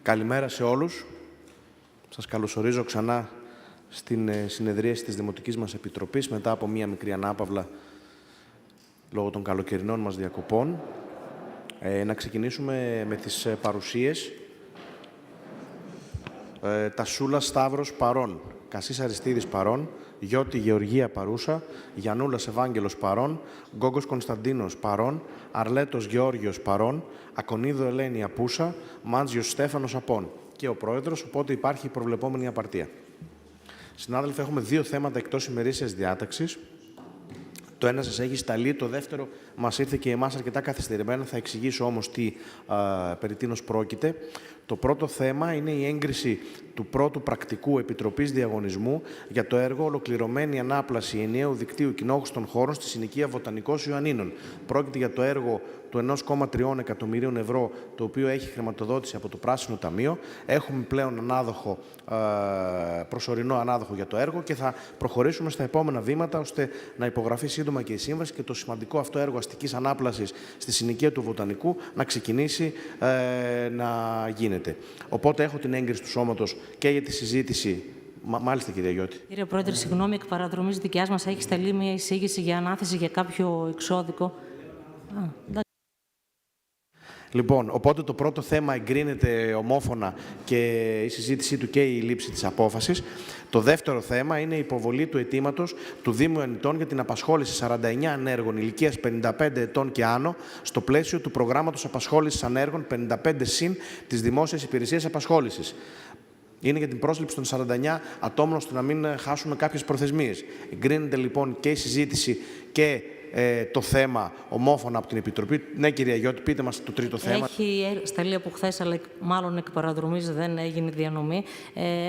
Καλημέρα σε όλους. Σας καλωσορίζω ξανά στην συνεδρίαση της Δημοτικής μας Επιτροπής μετά από μία μικρή ανάπαυλα λόγω των καλοκαιρινών μας διακοπών. Να ξεκινήσουμε με τις παρουσίες. Τασούλας Σταύρος παρών, Κασής Αριστίδης παρών, Γιώτη Γεωργία παρούσα, Γιαννούλας Ευάγγελος παρών, Γκόγκος Κωνσταντίνος παρών, Αρλέτος Γεώργιος παρών, Ακονίδου Ελένη απούσα, Μάντζιος Στέφανος απών και ο Πρόεδρος, οπότε υπάρχει η προβλεπόμενη απαρτία. Συνάδελφοι, έχουμε δύο θέματα εκτός ημερήσιας διάταξης. Το ένα σας έχει σταλεί, το δεύτερο μας ήρθε και εμάς αρκετά καθυστερημένα. Θα εξηγήσω όμως περί τίνος πρόκειται. Το πρώτο θέμα είναι η έγκριση του πρώτου πρακτικού Επιτροπής Διαγωνισμού για το έργο Ολοκληρωμένη Ανάπλαση Ενιαίου Δικτύου Κοινόχρηστων Χώρων στη συνοικία Βοτανικός Ιωαννίνων. Πρόκειται για το έργο του 1,3 εκατομμυρίων ευρώ, το οποίο έχει χρηματοδότηση από το Πράσινο Ταμείο. Έχουμε πλέον προσωρινό ανάδοχο για το έργο και θα προχωρήσουμε στα επόμενα βήματα ώστε να υπογραφεί σύντομα και η σύμβαση και το σημαντικό αυτό έργο αστικής ανάπλασης στη συνοικία του Βοτανικού να ξεκινήσει να γίνεται. Οπότε έχω την έγκριση του σώματος και για τη συζήτηση. Μάλιστα, κύριε Γιώτη. Κύριε Πρόεδρε, συγγνώμη, εκ παραδρομής δικιάς μας έχει σταλεί μια εισήγηση για ανάθεση για κάποιο εξώδικο. Λοιπόν, οπότε το πρώτο θέμα εγκρίνεται ομόφωνα και η συζήτησή του και η λήψη της απόφασης. Το δεύτερο θέμα είναι η υποβολή του αιτήματος του Δήμου Ιωαννιτών για την απασχόληση 49 ανέργων ηλικίας 55 ετών και άνω στο πλαίσιο του προγράμματος απασχόλησης ανέργων 55 συν της Δημόσιας Υπηρεσίας Απασχόλησης. Είναι για την πρόσληψη των 49 ατόμων ώστε να μην χάσουμε κάποιες προθεσμίες. Εγκρίνεται λοιπόν και η συζήτηση και το θέμα ομόφωνα από την Επιτροπή. Ναι, κυρία Γιώτη, πείτε μας το τρίτο θέμα. Έχει σταλεί από χθες, αλλά μάλλον εκ παραδρομής δεν έγινε διανομή.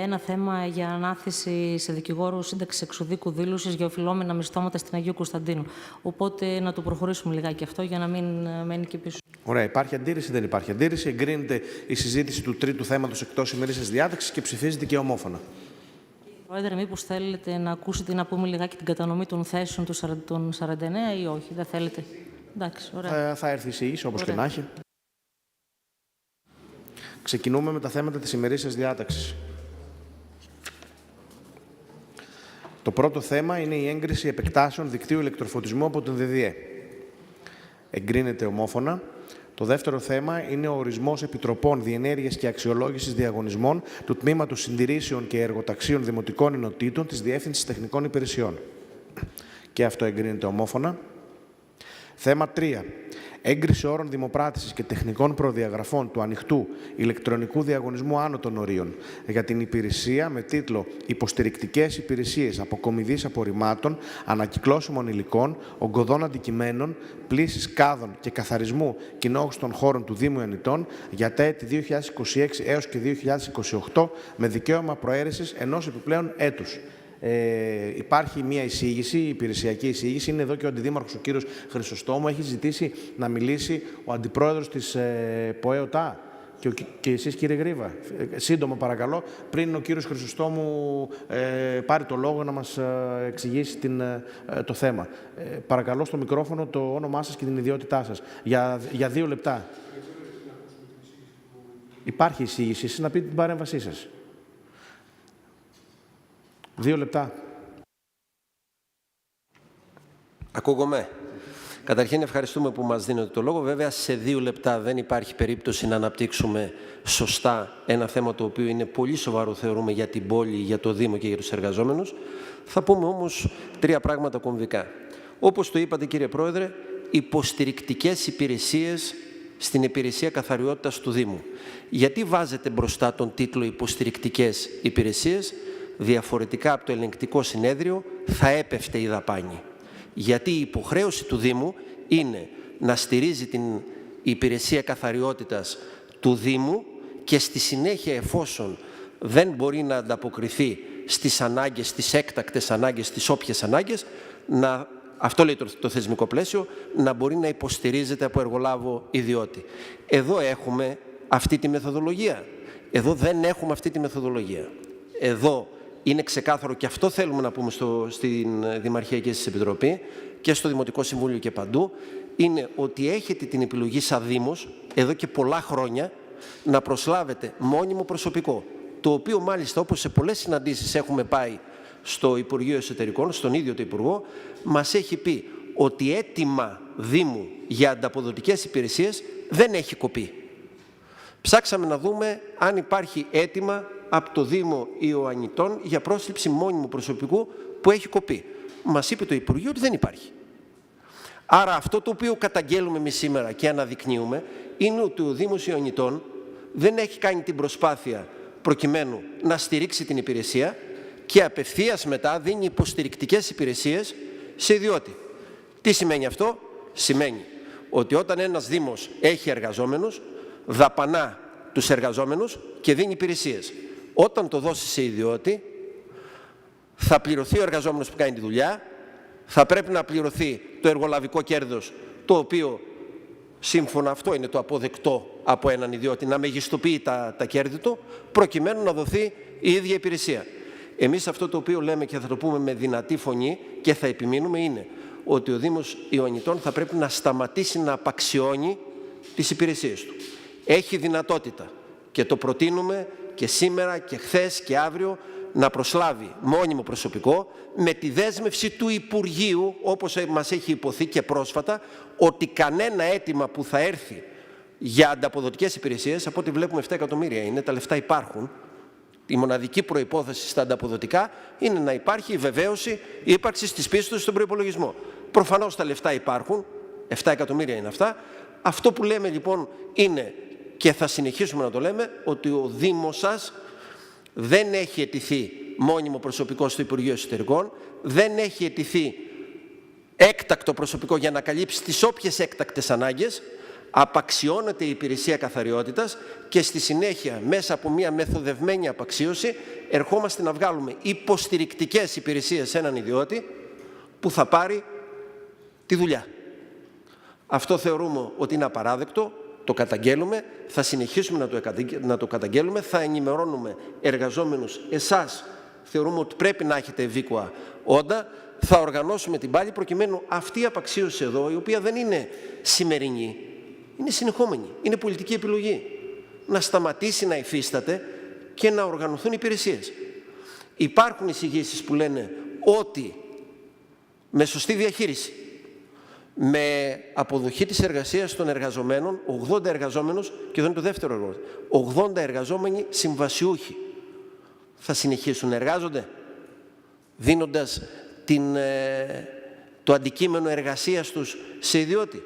Ένα θέμα για ανάθεση σε δικηγόρο σύνταξη εξουδίκου δήλωσης για οφειλόμενα μισθώματα στην Αγίου Κωνσταντίνου. Οπότε να το προχωρήσουμε λιγάκι αυτό για να μην μένει και πίσω. Ωραία. Υπάρχει αντίρρηση, δεν υπάρχει αντίρρηση. Εγκρίνεται η συζήτηση του τρίτου θέματος εκτός ημερήσιας διάταξης και ψηφίζεται και ομόφωνα. Πρόεδρε, μήπως θέλετε να ακούσετε να πούμε λιγάκι την κατανομή των θέσεων των 49 ή όχι, δεν θέλετε? Εντάξει, ωραία. Θα έρθει η εισήγηση, όπως και να έχει. Ξεκινούμε με τα θέματα της ημερήσιας διάταξης. Το πρώτο θέμα είναι η έγκριση επεκτάσεων δικτύου ηλεκτροφωτισμού από την ΔΔΕ. Εγκρίνεται ομόφωνα. Το δεύτερο θέμα είναι ο ορισμός επιτροπών διενέργειας και αξιολόγησης διαγωνισμών του Τμήματος Συντηρήσεων και Εργοταξίων Δημοτικών Ενωτήτων της Διεύθυνσης Τεχνικών Υπηρεσιών. Και αυτό εγκρίνεται ομόφωνα. Θέμα 3. Έγκριση όρων δημοπράτησης και τεχνικών προδιαγραφών του ανοιχτού ηλεκτρονικού διαγωνισμού άνω των ορίων για την υπηρεσία με τίτλο «Υποστηρικτικές υπηρεσίες αποκομιδής απορριμμάτων, ανακυκλώσιμων υλικών, ογκωδών αντικειμένων, πλύσης κάδων και καθαρισμού κοινόχρηστων χώρων του Δήμου Ιωαννιτών για τα έτη 2026 έως και 2028 με δικαίωμα προαίρεσης ενός επιπλέον έτους». Υπάρχει μια εισήγηση, η υπηρεσιακή εισήγηση. Είναι εδώ και ο Αντιδήμαρχος, ο κύριος Χρυσοστόμου. Έχει ζητήσει να μιλήσει ο Αντιπρόεδρος της ΠΟΕΟΤΑ και εσείς, κύριε Γρίβα. Σύντομα, παρακαλώ, πριν ο κύριος Χρυσοστόμου πάρει το λόγο να μας εξηγήσει το θέμα. Παρακαλώ στο μικρόφωνο το όνομά σας και την ιδιότητά σας. Για 2 λεπτά. Υπάρχει εισήγηση. Εσείς να πείτε την παρέμβασή σας. 2 λεπτά. Ακούγομαι. Καταρχήν ευχαριστούμε που μας δίνετε το λόγο. Βέβαια σε 2 λεπτά δεν υπάρχει περίπτωση να αναπτύξουμε σωστά ένα θέμα το οποίο είναι πολύ σοβαρό, θεωρούμε, για την πόλη, για το Δήμο και για τους εργαζόμενους. Θα πούμε όμως 3 πράγματα κομβικά. Όπως το είπατε, κύριε Πρόεδρε, υποστηρικτικές υπηρεσίες στην υπηρεσία καθαριότητας του Δήμου. Γιατί βάζετε μπροστά τον τίτλο υποστηρικτικές υπηρεσίες? Διαφορετικά από το ελεγκτικό συνέδριο θα έπεφτε η δαπάνη. Γιατί η υποχρέωση του Δήμου είναι να στηρίζει την υπηρεσία καθαριότητας του Δήμου και στη συνέχεια, εφόσον δεν μπορεί να ανταποκριθεί στις ανάγκες, στις έκτακτες ανάγκες, στις όποιες ανάγκες, αυτό λέει το θεσμικό πλαίσιο, να μπορεί να υποστηρίζεται από εργολάβο ιδιώτη. Εδώ έχουμε αυτή τη μεθοδολογία. Εδώ δεν έχουμε αυτή τη μεθοδολογία. Εδώ είναι ξεκάθαρο και αυτό θέλουμε να πούμε στην Δημαρχία και στην Επιτροπή και στο Δημοτικό Συμβούλιο και παντού, είναι ότι έχετε την επιλογή σαν Δήμος εδώ και πολλά χρόνια να προσλάβετε μόνιμο προσωπικό, το οποίο μάλιστα, όπως σε πολλές συναντήσεις έχουμε πάει στο Υπουργείο Εσωτερικών, στον ίδιο το Υπουργό, μας έχει πει ότι αίτημα Δήμου για ανταποδοτικές υπηρεσίες δεν έχει κοπεί. Ψάξαμε να δούμε αν υπάρχει αίτημα από το Δήμο Ιωαννιτών για πρόσληψη μόνιμου προσωπικού που έχει κοπεί. Μας είπε το Υπουργείο ότι δεν υπάρχει. Άρα αυτό το οποίο καταγγέλουμε εμείς σήμερα και αναδεικνύουμε είναι ότι ο Δήμος Ιωαννιτών δεν έχει κάνει την προσπάθεια προκειμένου να στηρίξει την υπηρεσία και απευθείας μετά δίνει υποστηρικτικές υπηρεσίες σε ιδιώτη. Τι σημαίνει αυτό? Σημαίνει ότι όταν ένας Δήμος έχει εργαζόμενους, δαπανά τους εργαζόμενους και δίνει υπηρεσίες. Όταν το δώσει σε ιδιώτη, θα πληρωθεί ο εργαζόμενος που κάνει τη δουλειά, θα πρέπει να πληρωθεί το εργολαβικό κέρδος, το οποίο σύμφωνα αυτό είναι το αποδεκτό από έναν ιδιώτη, να μεγιστοποιεί τα κέρδη του, προκειμένου να δοθεί η ίδια υπηρεσία. Εμείς αυτό το οποίο λέμε και θα το πούμε με δυνατή φωνή και θα επιμείνουμε είναι ότι ο Δήμος Ιωαννιτών θα πρέπει να σταματήσει να απαξιώνει τις υπηρεσίες του. Έχει δυνατότητα και το προτείνουμε και σήμερα και χθες και αύριο να προσλάβει μόνιμο προσωπικό με τη δέσμευση του Υπουργείου, όπως μας έχει υποθεί και πρόσφατα, ότι κανένα αίτημα που θα έρθει για ανταποδοτικές υπηρεσίες, από ό,τι βλέπουμε 7 εκατομμύρια είναι, τα λεφτά υπάρχουν. Η μοναδική προϋπόθεση στα ανταποδοτικά είναι να υπάρχει η βεβαίωση ύπαρξης της πίστοσης στον προϋπολογισμό. Προφανώς τα λεφτά υπάρχουν, 7 εκατομμύρια είναι αυτά. Αυτό που λέμε λοιπόν είναι, και θα συνεχίσουμε να το λέμε, ότι ο Δήμος σας δεν έχει αιτηθεί μόνιμο προσωπικό στο Υπουργείο Εσωτερικών, δεν έχει αιτηθεί έκτακτο προσωπικό για να καλύψει τις όποιες έκτακτες ανάγκες, απαξιώνεται η υπηρεσία καθαριότητας και στη συνέχεια μέσα από μια μεθοδευμένη απαξίωση ερχόμαστε να βγάλουμε υποστηρικτικές υπηρεσίες σε έναν ιδιώτη που θα πάρει τη δουλειά. Αυτό θεωρούμε ότι είναι απαράδεκτο, το καταγγέλουμε, θα συνεχίσουμε να το καταγγέλουμε, θα ενημερώνουμε εργαζόμενους, εσάς θεωρούμε ότι πρέπει να έχετε ευήκοα όντα, θα οργανώσουμε την πάλη προκειμένου αυτή η απαξίωση εδώ, η οποία δεν είναι σημερινή, είναι συνεχόμενη, είναι πολιτική επιλογή, να σταματήσει να υφίσταται και να οργανωθούν υπηρεσίες. Υπάρχουν εισηγήσεις που λένε ότι με σωστή διαχείριση, με αποδοχή της εργασίας των εργαζομένων, 80 εργαζόμενους, και εδώ είναι το δεύτερο ερώτημα, 80 εργαζόμενοι συμβασιούχοι θα συνεχίσουν να εργάζονται, δίνοντας το αντικείμενο εργασίας τους σε ιδιώτη.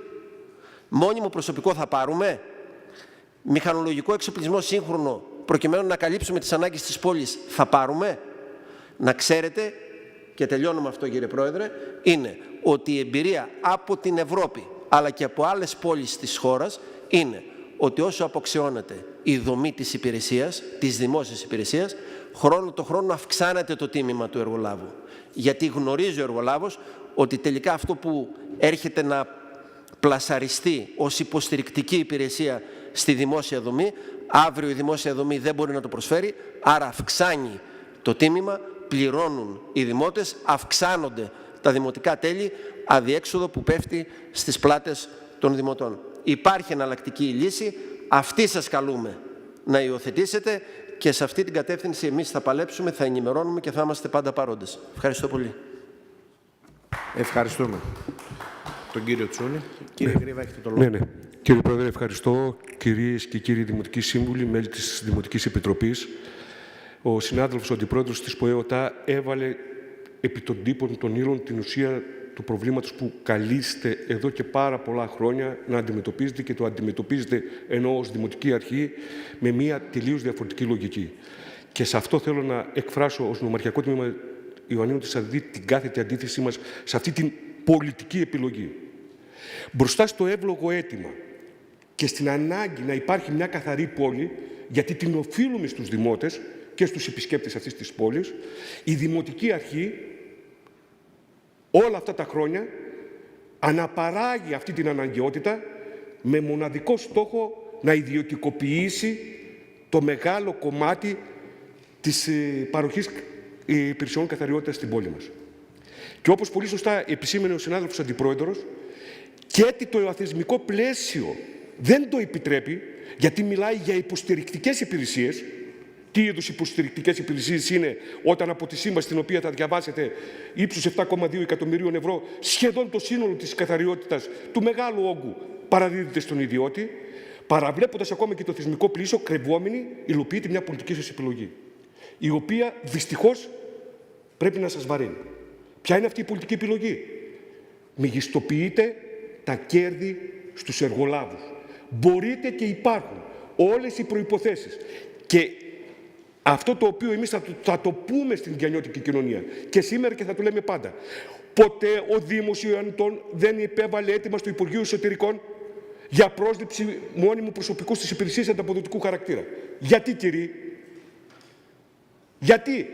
Μόνιμο προσωπικό θα πάρουμε, μηχανολογικό εξοπλισμό σύγχρονο, προκειμένου να καλύψουμε τις ανάγκες της πόλης, θα πάρουμε. Να ξέρετε, και τελειώνω με αυτό κύριε Πρόεδρε, είναι ότι η εμπειρία από την Ευρώπη αλλά και από άλλες πόλεις της χώρας είναι ότι όσο αποξιώνεται η δομή της υπηρεσίας, της δημόσιας υπηρεσίας, χρόνο το χρόνο αυξάνεται το τίμημα του εργολάβου. Γιατί γνωρίζει ο εργολάβος ότι τελικά αυτό που έρχεται να πλασαριστεί ως υποστηρικτική υπηρεσία στη δημόσια δομή, αύριο η δημόσια δομή δεν μπορεί να το προσφέρει, άρα αυξάνει το τίμημα, πληρώνουν οι δημότες, αυξάνονται τα δημοτικά τέλη, αδιέξοδο που πέφτει στις πλάτες των δημοτών. Υπάρχει εναλλακτική λύση, αυτή σας καλούμε να υιοθετήσετε και σε αυτή την κατεύθυνση εμείς θα παλέψουμε, θα ενημερώνουμε και θα είμαστε πάντα παρόντες. Ευχαριστώ πολύ. Ευχαριστούμε τον κύριο Τσούνη. Κύριε Γρήβα, έχετε το λόγο. Ναι. Κύριε Πρόεδρε, ευχαριστώ. Κυρίες και κύριοι Δημοτικοί Σύμβουλοι, μέλη της Δημοτικής Επιτροπής. Ο συνάδελφος, ο Αντιπρόεδρος της ΠΟΕΟΤΑ έβαλε επί των τύπων των ύλων την ουσία του προβλήματος που καλείστε εδώ και πάρα πολλά χρόνια να αντιμετωπίζετε και το αντιμετωπίζετε ενώ ως Δημοτική Αρχή με μια τελείως διαφορετική λογική. Και σε αυτό θέλω να εκφράσω ως Νομαρχιακό Τμήμα Ιωαννίνου της ΑΔ την κάθετη αντίθεσή μας σε αυτή την πολιτική επιλογή. Μπροστά στο εύλογο αίτημα και στην ανάγκη να υπάρχει μια καθαρή πόλη, γιατί την οφείλουμε στους δημότες και στους επισκέπτες αυτής της πόλης, η Δημοτική Αρχή όλα αυτά τα χρόνια αναπαράγει αυτή την αναγκαιότητα με μοναδικό στόχο να ιδιωτικοποιήσει το μεγάλο κομμάτι της παροχής υπηρεσιών καθαριότητας στην πόλη μας. Και όπως πολύ σωστά επισήμενε ο συνάδελφος Αντιπρόεδρος, και το θεσμικό πλαίσιο δεν το επιτρέπει, Γιατί μιλάει για υποστηρικτικές υπηρεσίες. Τι είδους υποστηρικτικές υπηρεσίες είναι, όταν από τη σύμβαση την οποία θα διαβάσετε ύψους 7,2 εκατομμυρίων ευρώ, σχεδόν το σύνολο της καθαριότητας του μεγάλου όγκου παραδίδεται στον ιδιώτη, παραβλέποντας ακόμα και το θεσμικό πλαίσιο, κρεβόμενη υλοποιείται μια πολιτική σας επιλογή, η οποία δυστυχώς πρέπει να σας βαραίνει. Ποια είναι αυτή η πολιτική επιλογή? Μεγιστοποιείτε τα κέρδη στους εργολάβους. Μπορείτε και υπάρχουν όλες οι προϋποθέσεις. Και αυτό το οποίο εμείς θα το πούμε στην διανιώτικη κοινωνία και σήμερα και θα το λέμε πάντα. Ποτέ ο Δήμος Ιωαννητών δεν υπέβαλε αίτημα στο Υπουργείο Εσωτερικών για πρόσληψη μόνιμου προσωπικού στις υπηρεσίες ανταποδοτικού χαρακτήρα. Γιατί, κύριοι? Γιατί?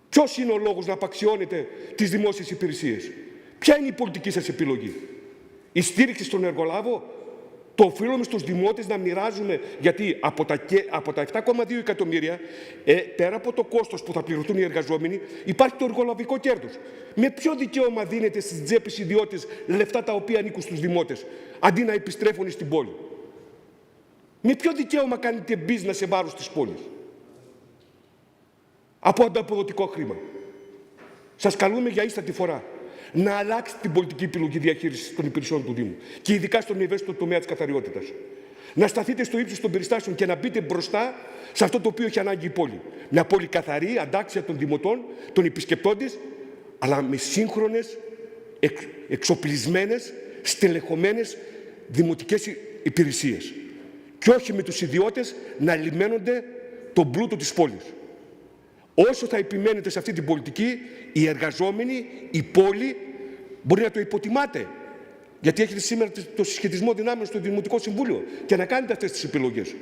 Ποιος είναι ο λόγος να απαξιώνετε τις δημόσιες υπηρεσίες? Ποια είναι η πολιτική σας επιλογή? Η στήριξη στον εργολάβο? Το οφείλουμε στους δημότες να μοιράζουμε, γιατί από τα 7,2 εκατομμύρια, πέρα από το κόστος που θα πληρωθούν οι εργαζόμενοι, υπάρχει το εργολαβικό κέρδος. Με ποιο δικαίωμα δίνετε στις τσέπες ιδιώτες λεφτά τα οποία ανήκουν στους δημότες, αντί να επιστρέφουν στην πόλη? Με ποιο δικαίωμα κάνετε business σε βάρος της πόλης? Από ανταποδοτικό χρήμα. Σας καλούμε για ίστατη φορά να αλλάξετε την πολιτική επιλογή διαχείρισης των υπηρεσιών του Δήμου και ειδικά στον ευαίσθητο τομέα της καθαριότητας. Να σταθείτε στο ύψος των περιστάσεων και να μπείτε μπροστά σε αυτό το οποίο έχει ανάγκη η πόλη. Μια πόλη καθαρή, αντάξια των δημοτών, των επισκεπτών της, αλλά με σύγχρονες, εξοπλισμένες, στελεχωμένες δημοτικές υπηρεσίες. Και όχι με τους ιδιώτες να λιμένονται τον πλούτο της πόλης. Όσο θα επιμένετε σε αυτή την πολιτική, οι εργαζόμενοι, η πόλη, μπορεί να το υποτιμάτε. Γιατί έχετε σήμερα το συσχετισμό δυνάμεων στο Δημοτικό Συμβούλιο και να κάνετε αυτές τις επιλογές.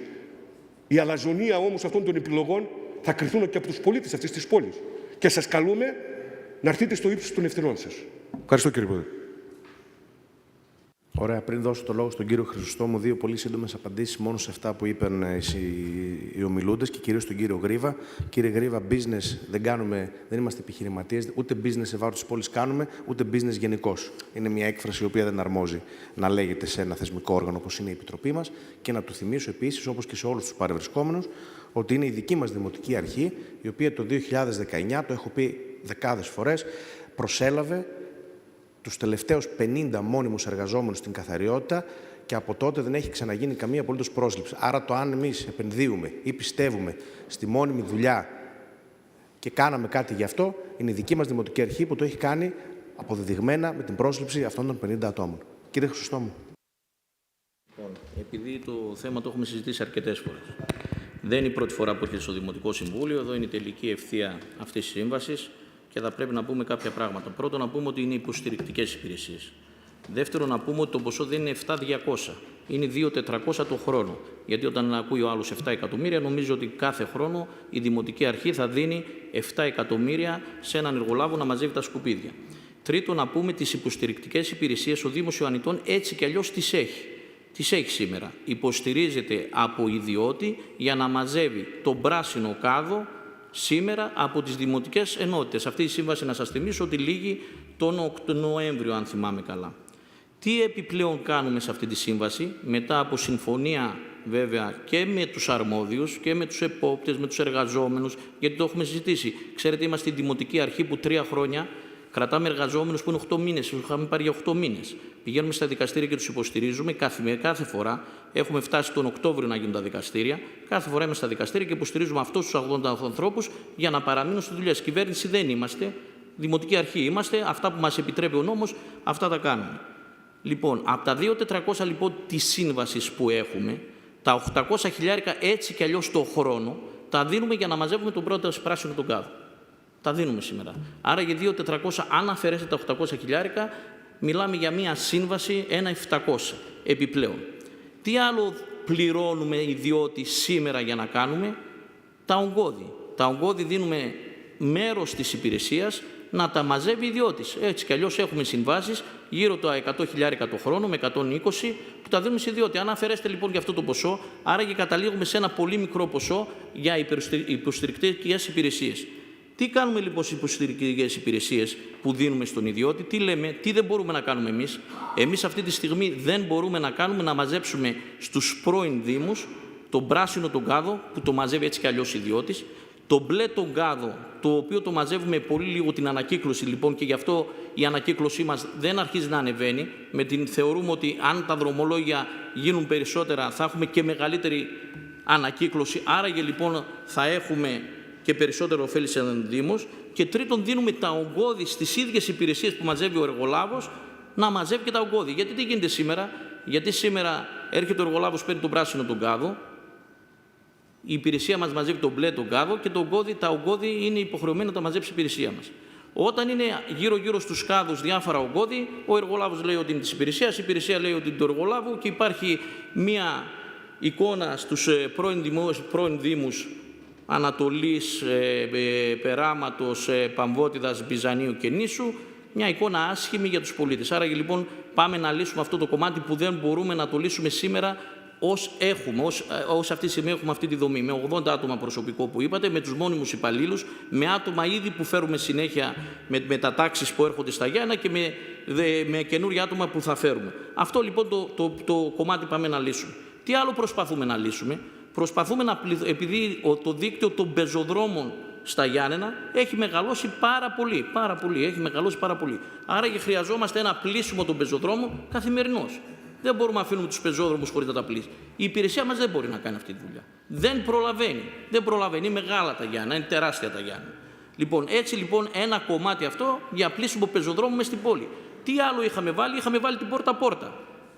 Η αλαζονία όμως αυτών των επιλογών θα κριθούν και από τους πολίτες αυτής της πόλης. Και σας καλούμε να έρθετε στο ύψος των ευθυνών σας. Ευχαριστώ, κύριε Πρόεδρε. Ωραία. Πριν δώσω το λόγο στον κύριο Χρυσοστόμου, δύο πολύ σύντομες απαντήσεις μόνο σε αυτά που είπαν οι ομιλούντες και κυρίως τον κύριο Γρίβα. Κύριε Γρίβα, business δεν είμαστε επιχειρηματίες, ούτε business σε βάρος της πόλης κάνουμε, ούτε business γενικώς. Είναι μια έκφραση η οποία δεν αρμόζει να λέγεται σε ένα θεσμικό όργανο όπως είναι η Επιτροπή μας. Και να του θυμίσω επίσης, όπως και σε όλους τους παρευρισκόμενους, ότι είναι η δική μας Δημοτική Αρχή, η οποία το 2019, το έχω πει δεκάδες φορές, προσέλαβε τους τελευταίους 50 μόνιμους εργαζόμενους στην καθαριότητα και από τότε δεν έχει ξαναγίνει καμία απολύτως πρόσληψη. Άρα το αν εμείς επενδύουμε ή πιστεύουμε στη μόνιμη δουλειά και κάναμε κάτι γι' αυτό, είναι η δική μας Δημοτική Αρχή που το έχει κάνει αποδεδειγμένα με την πρόσληψη αυτών των 50 ατόμων. Κύριε Χρυσοστόμου. Λοιπόν, επειδή το θέμα το έχουμε συζητήσει αρκετές φορές. Δεν είναι η πρώτη φορά που έρχεται στο Δημοτικό Συμβούλιο, εδώ είναι η τελική ευθεία αυτής της σύμβασης. Και θα πρέπει να πούμε κάποια πράγματα. Πρώτον, να πούμε ότι είναι υποστηρικτικές υπηρεσίες. Δεύτερον, να πούμε ότι το ποσό δεν είναι 7.200, είναι 2.400 το χρόνο. Γιατί όταν ακούει ο άλλος 7 εκατομμύρια, νομίζω ότι κάθε χρόνο η Δημοτική Αρχή θα δίνει 7 εκατομμύρια σε έναν εργολάβο να μαζεύει τα σκουπίδια. Τρίτον, να πούμε τις υποστηρικτικές υπηρεσίες ο Δήμος Ιωαννητών έτσι κι αλλιώς τις έχει. Τις έχει σήμερα. Υποστηρίζεται από ιδιώτη για να μαζεύει τον πράσινο κάδο σήμερα από τις δημοτικές ενότητες. Αυτή η σύμβαση, να σας θυμίσω, ότι λήγει τον Νοέμβριο, αν θυμάμαι καλά. Τι επιπλέον κάνουμε σε αυτή τη σύμβαση, μετά από συμφωνία βέβαια και με τους αρμόδιους και με τους επόπτες, με τους εργαζόμενους, γιατί το έχουμε συζητήσει. Ξέρετε, είμαστε η Δημοτική Αρχή που 3 χρόνια κρατάμε εργαζόμενους που είναι 8 μήνες, τους είχαμε πάρει για 8 μήνες. Πηγαίνουμε στα δικαστήρια και τους υποστηρίζουμε κάθε φορά. Έχουμε φτάσει τον Οκτώβριο να γίνουν τα δικαστήρια. Κάθε φορά είμαστε στα δικαστήρια και υποστηρίζουμε αυτούς τους 80 ανθρώπους για να παραμείνουν στη δουλειά. Κυβέρνηση δεν είμαστε, Δημοτική Αρχή είμαστε. Αυτά που μας επιτρέπει ο νόμος, αυτά τα κάνουμε. Λοιπόν, από τα 2.400 λοιπόν της σύμβασης που έχουμε, τα 800 χιλιάρικα έτσι κι αλλιώς το χρόνο, τα δίνουμε για να μαζεύουμε τον πρώτο πράσινο τον κάδο. Τα δίνουμε σήμερα. Άρα για 2.400, αν αφαιρέσετε τα 800 χιλιάρικα, μιλάμε για μία σύμβαση 1.700 επιπλέον. Τι άλλο πληρώνουμε ιδιώτη σήμερα για να κάνουμε? Τα ογκώδη. Τα ογκώδη δίνουμε μέρος της υπηρεσίας να τα μαζεύει ιδιώτης. Έτσι κι αλλιώς έχουμε συμβάσεις γύρω τα 100 χιλιάρικα το χρόνο με 120 που τα δίνουμε σε ιδιώτη. Αν αφαιρέσετε λοιπόν για αυτό το ποσό, άρα και καταλήγουμε σε ένα πολύ μικρό ποσό για υποστηρικτικές υπηρεσίες. Τι κάνουμε λοιπόν στις υποστηρικτικές υπηρεσίες που δίνουμε στον ιδιώτη, τι λέμε, τι δεν μπορούμε να κάνουμε εμείς. Εμείς αυτή τη στιγμή δεν μπορούμε να μαζέψουμε στους πρώην δήμους τον πράσινο τον κάδο, που το μαζεύει έτσι κι αλλιώς ιδιώτης, το μπλε τον κάδο, το οποίο το μαζεύουμε πολύ λίγο την ανακύκλωση λοιπόν, και γι' αυτό η ανακύκλωσή μας δεν αρχίζει να ανεβαίνει. Θεωρούμε ότι αν τα δρομολόγια γίνουν περισσότερα θα έχουμε και μεγαλύτερη ανακύκλωση, άραγε λοιπόν θα έχουμε και περισσότερο ωφέλη σε έναν Δήμος. Και τρίτον, δίνουμε τα ογκώδη στις ίδιες υπηρεσίες που μαζεύει ο εργολάβος να μαζεύει και τα ογκώδη. Γιατί τι γίνεται σήμερα? Γιατί σήμερα έρχεται ο εργολάβος, παίρνει τον πράσινο τον κάδο, η υπηρεσία μας μαζεύει τον μπλε τον κάδο και τα ογκώδη είναι υποχρεωμένη να τα μαζέψει η υπηρεσία μας. Όταν είναι γύρω-γύρω στους κάδους διάφορα ογκώδη, ο εργολάβος λέει ότι είναι της υπηρεσίας, η υπηρεσία λέει ότι είναι του εργολάβου και υπάρχει μία εικόνα στους πρώην Δήμους Ανατολής, Περάματος, Παμβότιδας, Μπιζανίου και Νήσου, μια εικόνα άσχημη για τους πολίτες. Άρα λοιπόν πάμε να λύσουμε αυτό το κομμάτι που δεν μπορούμε να το λύσουμε σήμερα ως αυτή τη στιγμή έχουμε αυτή τη δομή, με 80 άτομα προσωπικό που είπατε, με τους μόνιμους υπαλλήλους, με άτομα ήδη που φέρουμε συνέχεια με τα τάξεις που έρχονται στα Γιάννα και με καινούργια άτομα που θα φέρουμε. Αυτό λοιπόν το κομμάτι πάμε να λύσουμε. Τι άλλο προσπαθούμε να λύσουμε? Προσπαθούμε επειδή το δίκτυο των πεζοδρόμων στα Γιάννενα έχει μεγαλώσει πάρα πολύ, έχει μεγαλώσει πάρα πολύ. Άρα και χρειαζόμαστε ένα πλήσιμο των πεζοδρόμων καθημερινώς. Δεν μπορούμε να αφήνουμε τους πεζόδρομους χωρίς να τα πλήσει. Η υπηρεσία μας δεν μπορεί να κάνει αυτή τη δουλειά. Δεν προλαβαίνει. Είναι μεγάλα τα Γιάννενα, είναι τεράστια τα Γιάννενα. Λοιπόν, έτσι λοιπόν ένα κομμάτι αυτό για πλήσιμο πεζοδρόμου μες στην πόλη. Τι άλλο είχαμε βάλει την πόρτα-πόρτα.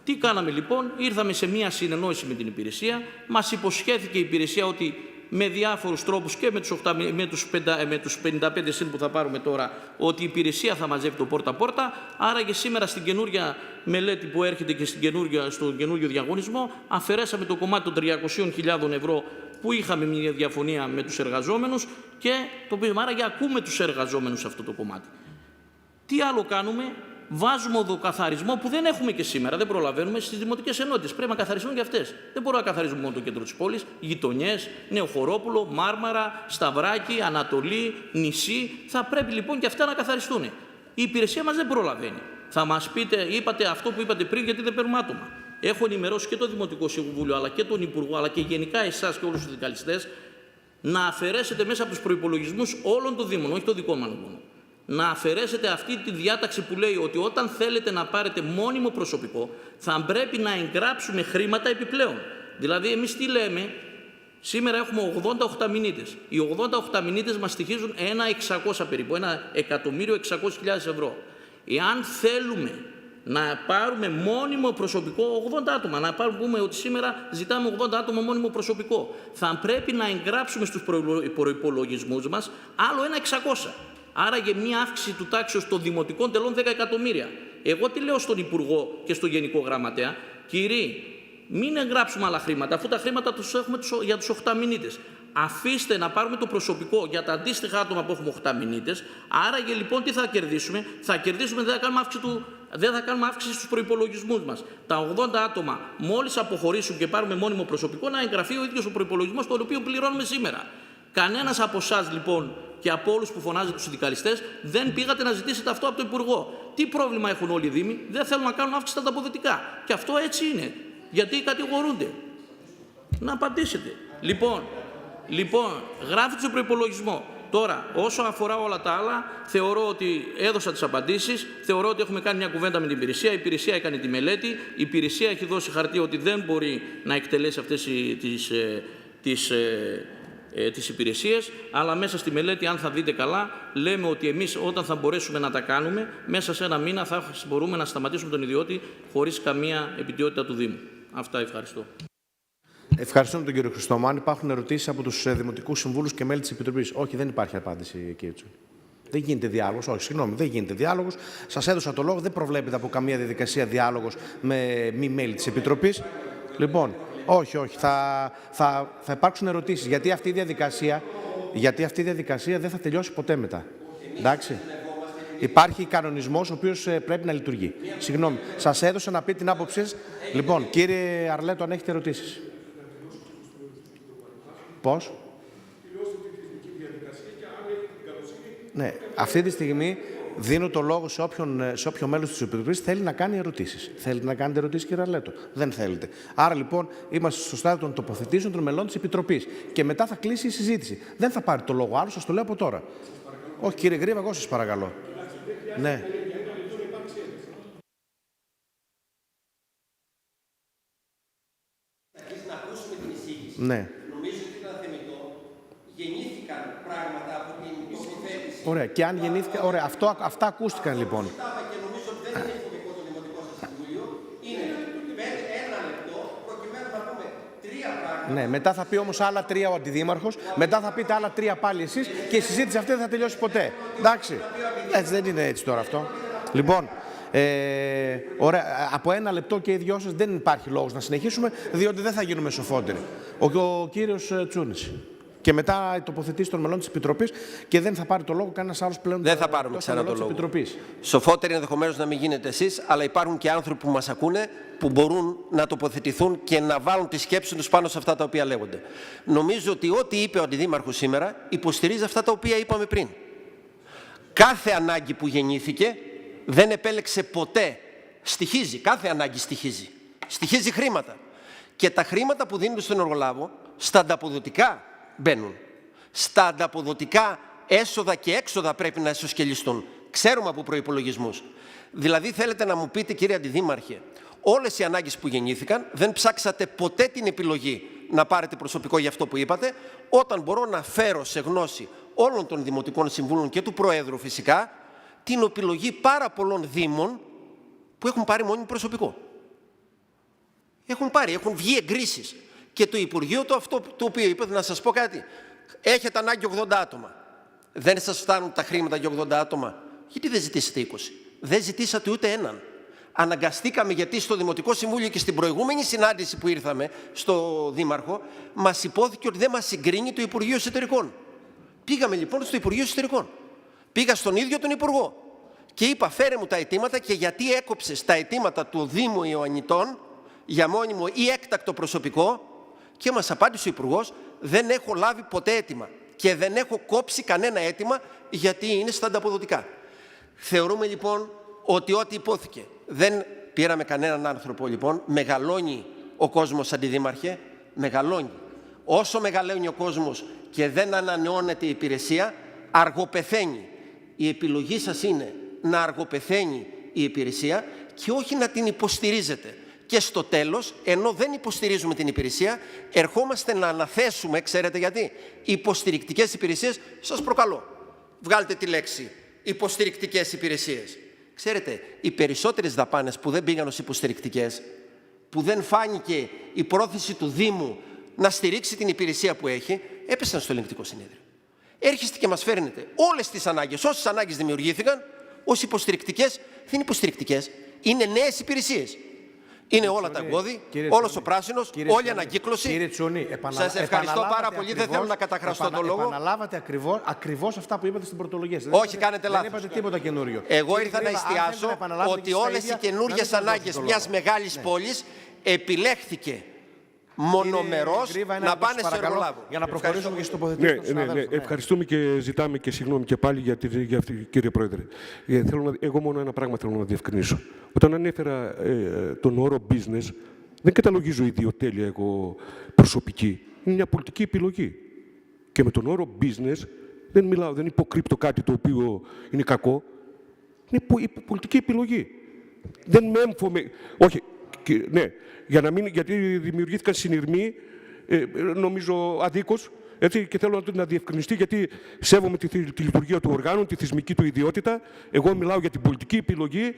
Τι κάναμε λοιπόν? Ήρθαμε σε μία συνεννόηση με την υπηρεσία, μας υποσχέθηκε η υπηρεσία ότι με διάφορους τρόπους και με τους 55 συν που θα πάρουμε τώρα, ότι η υπηρεσία θα μαζεύει το πόρτα-πόρτα. Άρα και σήμερα στην καινούργια μελέτη που έρχεται και στον καινούργιο διαγωνισμό αφαιρέσαμε το κομμάτι των 300.000 ευρώ που είχαμε μια διαφωνία με τους εργαζόμενους και το οποίο άρα και ακούμε τους εργαζόμενους σε αυτό το κομμάτι. Τι άλλο κάνουμε? Βάζουμε οδοκαθαρισμό που δεν έχουμε και σήμερα, δεν προλαβαίνουμε στις δημοτικές ενότητες. Πρέπει να καθαριστούν και αυτές. Δεν μπορούμε να καθαρίζουμε μόνο το κέντρο της πόλης, γειτονιές, Νεοχωρόπουλο, Μάρμαρα, Σταυράκι, Ανατολή, νησί. Θα πρέπει λοιπόν και αυτά να καθαριστούν. Η υπηρεσία μας δεν προλαβαίνει. Θα μας είπατε αυτό που είπατε πριν, γιατί δεν παίρνουμε άτομα. Έχω ενημερώσει και το Δημοτικό Συμβούλιο, αλλά και τον Υπουργό, αλλά και γενικά εσάς και όλους τους συνδικαλιστές, να αφαιρέσετε μέσα από τους προϋπολογισμούς όλων των Δήμων, όχι το δικό μας μόνο, να αφαιρέσετε αυτή τη διάταξη που λέει ότι όταν θέλετε να πάρετε μόνιμο προσωπικό θα πρέπει να εγγράψουμε χρήματα επιπλέον. Δηλαδή εμείς τι λέμε? Σήμερα έχουμε 80 οχταμηνίτες. Οι 80 οχταμηνίτες μας στοιχίζουν 1.600 περίπου, 1.600.000 ευρώ. Εάν θέλουμε να πάρουμε μόνιμο προσωπικό 80 άτομα, να πούμε ότι σήμερα ζητάμε 80 άτομα μόνιμο προσωπικό, θα πρέπει να εγγράψουμε στους προϋπολογισμούς μας άλλο 1.600. Άρα για μια αύξηση του τάξεως των δημοτικών τελών 10 εκατομμύρια. Εγώ τι λέω στον Υπουργό και στον Γενικό Γραμματέα? Κύριοι, μην εγγράψουμε άλλα χρήματα, αφού τα χρήματα τους έχουμε για τους οχταμηνίτες. Αφήστε να πάρουμε το προσωπικό για τα αντίστοιχα άτομα που έχουμε οχταμηνίτες. Άραγε λοιπόν τι θα κερδίσουμε? Θα κερδίσουμε, δεν θα κάνουμε αύξηση στους προϋπολογισμούς μας. Τα 80 άτομα μόλις αποχωρήσουν και πάρουμε μόνιμο προσωπικό να εγγραφεί ο ίδιος ο προϋπολογισμός, τον οποίο πληρώνουμε σήμερα. Κανένας από εσάς λοιπόν και από όλους που φωνάζετε τους συνδικαλιστές δεν πήγατε να ζητήσετε αυτό από τον Υπουργό. Τι πρόβλημα έχουν όλοι οι Δήμοι? Δεν θέλουν να κάνουν αύξηση στα ανταποδοτικά. Και αυτό έτσι είναι. Γιατί κατηγορούνται. Να απαντήσετε. Λοιπόν, γράφετε στον προϋπολογισμό. Τώρα, όσο αφορά όλα τα άλλα, θεωρώ ότι έδωσα τις απαντήσεις. Θεωρώ ότι έχουμε κάνει μια κουβέντα με την υπηρεσία. Η υπηρεσία έκανε τη μελέτη. Η υπηρεσία έχει δώσει χαρτί ότι δεν μπορεί να εκτελέσει αυτές τις υπηρεσίες, αλλά μέσα στη μελέτη, αν θα δείτε καλά, λέμε ότι εμείς όταν θα μπορέσουμε να τα κάνουμε, μέσα σε ένα μήνα θα μπορούμε να σταματήσουμε τον ιδιώτη χωρίς καμία επιτιότητα του Δήμου. Αυτά, ευχαριστώ. Ευχαριστούμε τον κύριο Χριστομάνη. Υπάρχουν ερωτήσεις από τους δημοτικούς συμβούλους και μέλη της Επιτροπής? Όχι, δεν υπάρχει απάντηση, κύριε Τσου. Δεν γίνεται διάλογος. Όχι, συγγνώμη, δεν γίνεται διάλογος. Σας έδωσα το λόγο. Δεν προβλέπεται από καμία διαδικασία διάλογος με μη μέλη της Επιτροπής. Λοιπόν, όχι. Θα υπάρξουν ερωτήσεις. Γιατί αυτή η διαδικασία δεν θα τελειώσει ποτέ μετά. Εντάξει. Υπάρχει κανονισμός ο οποίος πρέπει να λειτουργεί. Συγγνώμη. Σας έδωσα να πείτε την άποψή σας. Λοιπόν, κύριε Αρλέτο, αν έχετε ερωτήσεις. Πώς? Ναι, αυτή τη στιγμή δίνω το λόγο σε όποιο μέλος της Επιτροπής θέλει να κάνει ερωτήσεις. Θέλετε να κάνετε ερωτήσεις, κύριε Αρλέτο? Δεν θέλετε. Άρα λοιπόν είμαστε στο στάδιο των τοποθετήσεων των μελών της Επιτροπής. Και μετά θα κλείσει η συζήτηση. Δεν θα πάρει το λόγο άλλο, σας το λέω από τώρα. Όχι, κύριε Γρίβα, εγώ σας παρακαλώ. Ναι. Ναι. Νομίζω ότι ήταν θεμιτό. Γεννήθηκαν πράγματα από την συνθέτηση. Ωραία. Και αν γεννήθηκαν. Ωραία. Αυτά ακούστηκαν λοιπόν. Και νομίζω ότι δεν είναι φοβικό το Δημοτικό σας Συμβούλιο. Είναι 1 λεπτό προκειμένου να πούμε 3 πράγματα. Ναι, μετά θα πει όμως άλλα 3 ο Αντιδήμαρχος, μετά θα πείτε άλλα 3 πάλι εσείς και η συζήτηση αυτή δεν θα τελειώσει ποτέ. Εντάξει. Έτσι δεν είναι έτσι τώρα αυτό. Λοιπόν, ωραία, από 1 λεπτό και οι δυο σας δεν υπάρχει λόγος να συνεχίσουμε, διότι δεν θα γίνουμε σοφότεροι. Ο κύριος Τσούνης. Και μετά η τοποθετήση των μελών της Επιτροπής και δεν θα πάρει το λόγο κανένας άλλος πλέον. Δεν θα πάρουμε ξανά το λόγο. Σοφότεροι ενδεχομένως να μην γίνετε εσείς, αλλά υπάρχουν και άνθρωποι που μας ακούνε που μπορούν να τοποθετηθούν και να βάλουν τη σκέψη τους πάνω σε αυτά τα οποία λέγονται. Νομίζω ότι ό,τι είπε ο Αντιδήμαρχος σήμερα υποστηρίζει αυτά τα οποία είπαμε πριν. Κάθε ανάγκη που γεννήθηκε δεν επέλεξε ποτέ. Στοιχίζει, κάθε ανάγκη στοιχίζει. Στοιχίζει χρήματα. Και τα χρήματα που δίνουν στον εργολάβο στα ανταποδοτικά μπαίνουν. Στα ανταποδοτικά έσοδα και έξοδα πρέπει να ισοσκελιστούν. Ξέρουμε από προϋπολογισμούς. Δηλαδή θέλετε να μου πείτε, κύριε Αντιδήμαρχε, όλες οι ανάγκες που γεννήθηκαν δεν ψάξατε ποτέ την επιλογή να πάρετε προσωπικό για αυτό που είπατε, όταν μπορώ να φέρω σε γνώση όλων των Δημοτικών Συμβούλων και του Προέδρου φυσικά την επιλογή πάρα πολλών Δήμων που έχουν πάρει μόνιμο προσωπικό. Έχουν βγει εγκρίσεις. Και το Υπουργείο αυτό το οποίο είπε, να σας πω κάτι, έχετε ανάγκη 80 άτομα. Δεν σας φτάνουν τα χρήματα για 80 άτομα. Γιατί δεν ζητήσατε 20? Δεν ζητήσατε ούτε έναν. Αναγκαστήκαμε γιατί στο Δημοτικό Συμβούλιο και στην προηγούμενη συνάντηση που ήρθαμε στο Δήμαρχο, μας υπόθηκε ότι δεν μας συγκρίνει το Υπουργείο Εσωτερικών. Πήγαμε λοιπόν στο Υπουργείο Εσωτερικών. Πήγα στον ίδιο τον Υπουργό και είπα, φέρε μου τα αιτήματα και γιατί έκοψες τα αιτήματα του Δήμου Ιωαννιτών για μόνιμο ή έκτακτο προσωπικό. Και μας απάντησε ο Υπουργός, δεν έχω λάβει ποτέ αίτημα και δεν έχω κόψει κανένα αίτημα γιατί είναι στα ανταποδοτικά. Θεωρούμε λοιπόν ότι ό,τι υπόθηκε, δεν πήραμε κανέναν άνθρωπο λοιπόν, μεγαλώνει ο κόσμος, Αντιδήμαρχε, μεγαλώνει. Όσο μεγαλώνει ο κόσμος και δεν ανανεώνεται η υπηρεσία, αργοπεθαίνει. Η επιλογή σας είναι να αργοπεθαίνει η υπηρεσία και όχι να την υποστηρίζετε. Και στο τέλος, ενώ δεν υποστηρίζουμε την υπηρεσία, ερχόμαστε να αναθέσουμε, ξέρετε γιατί, υποστηρικτικές υπηρεσίες. Σας προκαλώ, βγάλτε τη λέξη υποστηρικτικές υπηρεσίες. Ξέρετε, οι περισσότερες δαπάνες που δεν πήγαν ως υποστηρικτικές, που δεν φάνηκε η πρόθεση του Δήμου να στηρίξει την υπηρεσία που έχει, έπεσαν στο ελεγκτικό συνέδριο. Έρχεστε και μας φέρνετε όλες τις ανάγκες, όσες ανάγκες δημιουργήθηκαν, ως υποστηρικτικές. Δεν είναι υποστηρικτικές, είναι νέες υπηρεσίες. Είναι όλα τα εγκώδη, όλος ο πράσινος, όλη η ανακύκλωση. Κύριε Τσουνή, σας ευχαριστώ πάρα πολύ. Δεν θέλω να καταχραστώ τον λόγο. Επαναλάβατε ακριβώς αυτά που είπατε στην πρωτολογία. Όχι, κάνετε λάθος. Δεν είπατε τίποτα καινούριο. Εγώ ήρθα να εστιάσω ότι όλες οι καινούργιες ανάγκες μιας μεγάλης πόλης επιλέχθηκε μονομερός να πάνε σε εργολάβο. Για να προχωρήσουμε και στο τοποθετήσεις των συναδέλφων. Ευχαριστούμε και ζητάμε και συγγνώμη και πάλι για αυτή, κύριε Πρόεδρε. Εγώ μόνο ένα πράγμα θέλω να διευκρινίσω. Όταν ανέφερα τον όρο business, δεν καταλογίζω ιδιοτέλεια εγώ προσωπική. Είναι μια πολιτική επιλογή. Και με τον όρο business δεν μιλάω, δεν υποκρύπτω κάτι το οποίο είναι κακό. Είναι πολιτική επιλογή. Δεν με έμφομαι. Όχι. Ναι, γιατί δημιουργήθηκαν συνειρμοί, νομίζω αδίκως, έτσι, και θέλω να διευκρινιστεί, γιατί σέβομαι τη λειτουργία του οργάνου, τη θεσμική του ιδιότητα. Εγώ μιλάω για την πολιτική επιλογή.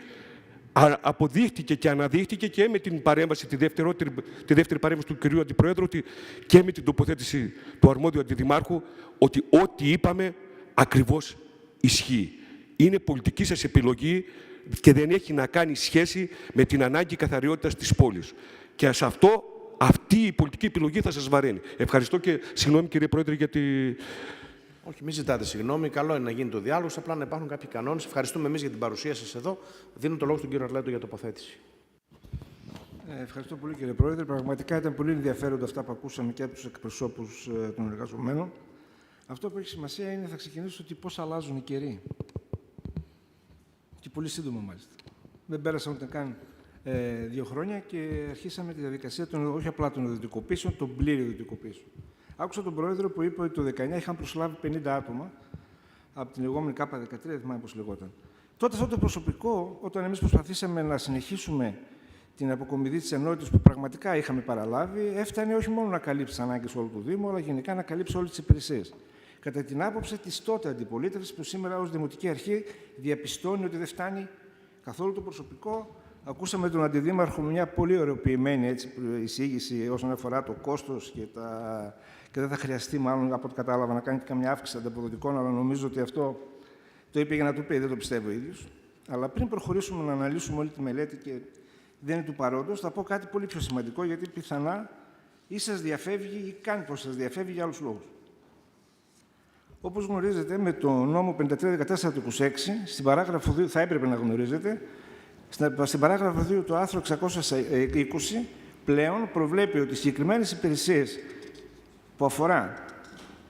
Αποδείχτηκε και αναδείχτηκε και με την παρέμβαση, τη δεύτερη παρέμβαση του κυρίου Αντιπροέδρου, ότι και με την τοποθέτηση του αρμόδιου Αντιδημάρχου, ότι ό,τι είπαμε ακριβώς ισχύει. Είναι πολιτική σας επιλογή και δεν έχει να κάνει σχέση με την ανάγκη καθαριότητας της πόλης. Και σε αυτό, αυτή η πολιτική επιλογή θα σας βαραίνει. Ευχαριστώ και συγγνώμη, κύριε Πρόεδρε, γιατί... Όχι, μην ζητάτε συγγνώμη. Καλό είναι να γίνει το διάλογο. Απλά να υπάρχουν κάποιοι κανόνες. Ευχαριστούμε εμείς για την παρουσία σας εδώ. Δίνω το λόγο στον κύριο Αρλέτο για τοποθέτηση. Ευχαριστώ πολύ, κύριε Πρόεδρε. Πραγματικά ήταν πολύ ενδιαφέροντα αυτά που ακούσαμε και από τους εκπροσώπους των εργαζομένων. Αυτό που έχει σημασία είναι, θα ξεκινήσω, ότι πώς αλλάζουν οι καιροί. Και πολύ σύντομα, μάλιστα. Δεν πέρασαν ούτε καν 2 χρόνια και αρχίσαμε τη διαδικασία όχι απλά των ιδιωτικοποίησεων, των πλήρη ιδιωτικοποίησεων. Άκουσα τον Πρόεδρο που είπε ότι το 19 είχαν προσλάβει 50 άτομα από την λεγόμενη ΚΑΠΑ 13, δεν θυμάμαι πώς λεγόταν. Τότε αυτό το προσωπικό, όταν εμείς προσπαθήσαμε να συνεχίσουμε την αποκομιδή της ενότητας που πραγματικά είχαμε παραλάβει, έφτανε όχι μόνο να καλύψει τις ανάγκες όλου του Δήμου, αλλά γενικά να καλύψει όλες τις υπηρεσίες. Κατά την άποψη της τότε αντιπολίτευσης, που σήμερα ως Δημοτική Αρχή διαπιστώνει ότι δεν φτάνει καθόλου το προσωπικό. Ακούσαμε τον Αντιδήμαρχο μια πολύ ωρεοποιημένη εισήγηση όσον αφορά το κόστος και δεν θα χρειαστεί, μάλλον από ό,τι κατάλαβα, να κάνει και καμιά αύξηση ανταποδοτικών, αλλά νομίζω ότι αυτό το είπε για να το πει, δεν το πιστεύω ο ίδιος. Αλλά πριν προχωρήσουμε να αναλύσουμε όλη τη μελέτη και δεν είναι του παρόντος, θα πω κάτι πολύ πιο σημαντικό, γιατί πιθανά ή σας διαφεύγει ή κάνει πως σας διαφεύγει για άλλους λόγους. Όπως γνωρίζετε, με το νόμο 53-14 του 26, στην παράγραφο 2, θα έπρεπε να γνωρίζετε, στην παράγραφο 2 του άρθρου 620, πλέον προβλέπει ότι συγκεκριμένες υπηρεσίες που αφορά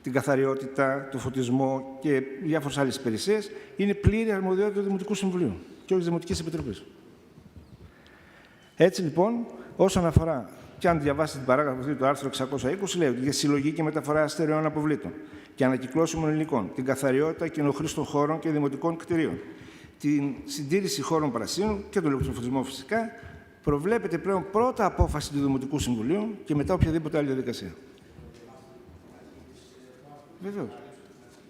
την καθαριότητα, το φωτισμό και διάφορες άλλες υπηρεσίες, είναι πλήρη αρμοδιότητα του Δημοτικού Συμβουλίου και όχι της Δημοτικής Επιτροπής. Έτσι λοιπόν, όσον αφορά, και αν διαβάσετε την παράγραφο 2 του άρθρου 620, λέει ότι για συλλογή και μεταφορά στερεών αποβλήτων και ανακυκλώσιμων υλικών, την καθαριότητα κοινοχρήστων χώρων και δημοτικών κτηρίων, την συντήρηση χώρων πρασίνου και τον ηλεκτροφωτισμό φυσικά, προβλέπεται πλέον πρώτα απόφαση του Δημοτικού Συμβουλίου και μετά οποιαδήποτε άλλη διαδικασία. Βεβαίως.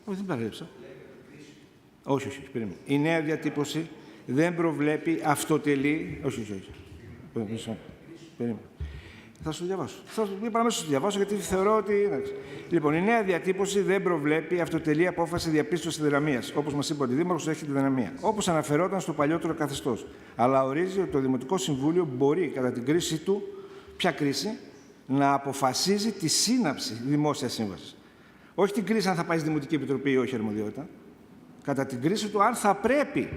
Όχι, δεν παρέλειψα. Όχι, περίμενε. Η νέα διατύπωση δεν προβλέπει αυτοτελή. Όχι. Περίμενε. Θα σου το διαβάσω. Είπα αμέσως το διαβάσω, γιατί θεωρώ ότι. Λοιπόν, η νέα διατύπωση δεν προβλέπει αυτοτελή απόφαση διαπίστωσης δυναμίας. Όπως μας είπε ο Αντιδήμαρχος, έχει τη δυναμία. Όπως αναφερόταν στο παλιότερο καθεστώς. Αλλά ορίζει ότι το Δημοτικό Συμβούλιο μπορεί κατά την κρίση του, ποια κρίση, να αποφασίζει τη σύναψη δημόσιας σύμβασης. Όχι την κρίση αν θα πάει στη Δημοτική Επιτροπή ή όχι αρμοδιότητα. Κατά την κρίση του, αν θα πρέπει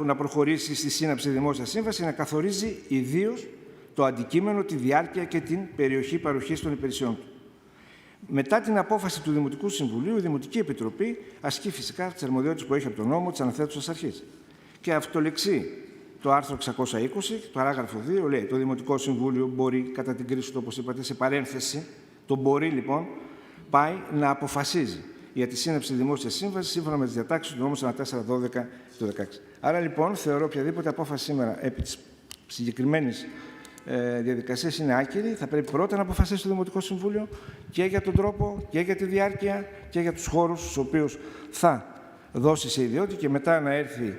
να προχωρήσει στη σύναψη δημόσιας σύμβασης, να καθορίζει ιδίως το αντικείμενο, τη διάρκεια και την περιοχή παροχής των υπηρεσιών του. Μετά την απόφαση του Δημοτικού Συμβουλίου, η Δημοτική Επιτροπή ασκεί φυσικά τις αρμοδιότητες που έχει από τον νόμο της αναθέτουσας αρχής. Και αυτολεξεί το άρθρο 620, το παράγραφο 2, λέει: το Δημοτικό Συμβούλιο μπορεί, κατά την κρίση του, όπως είπατε, σε παρένθεση, το μπορεί λοιπόν, πάει να αποφασίζει για τη σύναψη δημόσιας σύμβασης σύμφωνα με τις διατάξεις του νόμου 4412 του 2016. Άρα λοιπόν θεωρώ οποιαδήποτε απόφαση σήμερα επί της συγκεκριμένης διαδικασίας είναι άκυρη. Θα πρέπει πρώτα να αποφασίσει το Δημοτικό Συμβούλιο και για τον τρόπο και για τη διάρκεια και για τους χώρους στους οποίους θα δώσει σε ιδιότητα και μετά να έρθει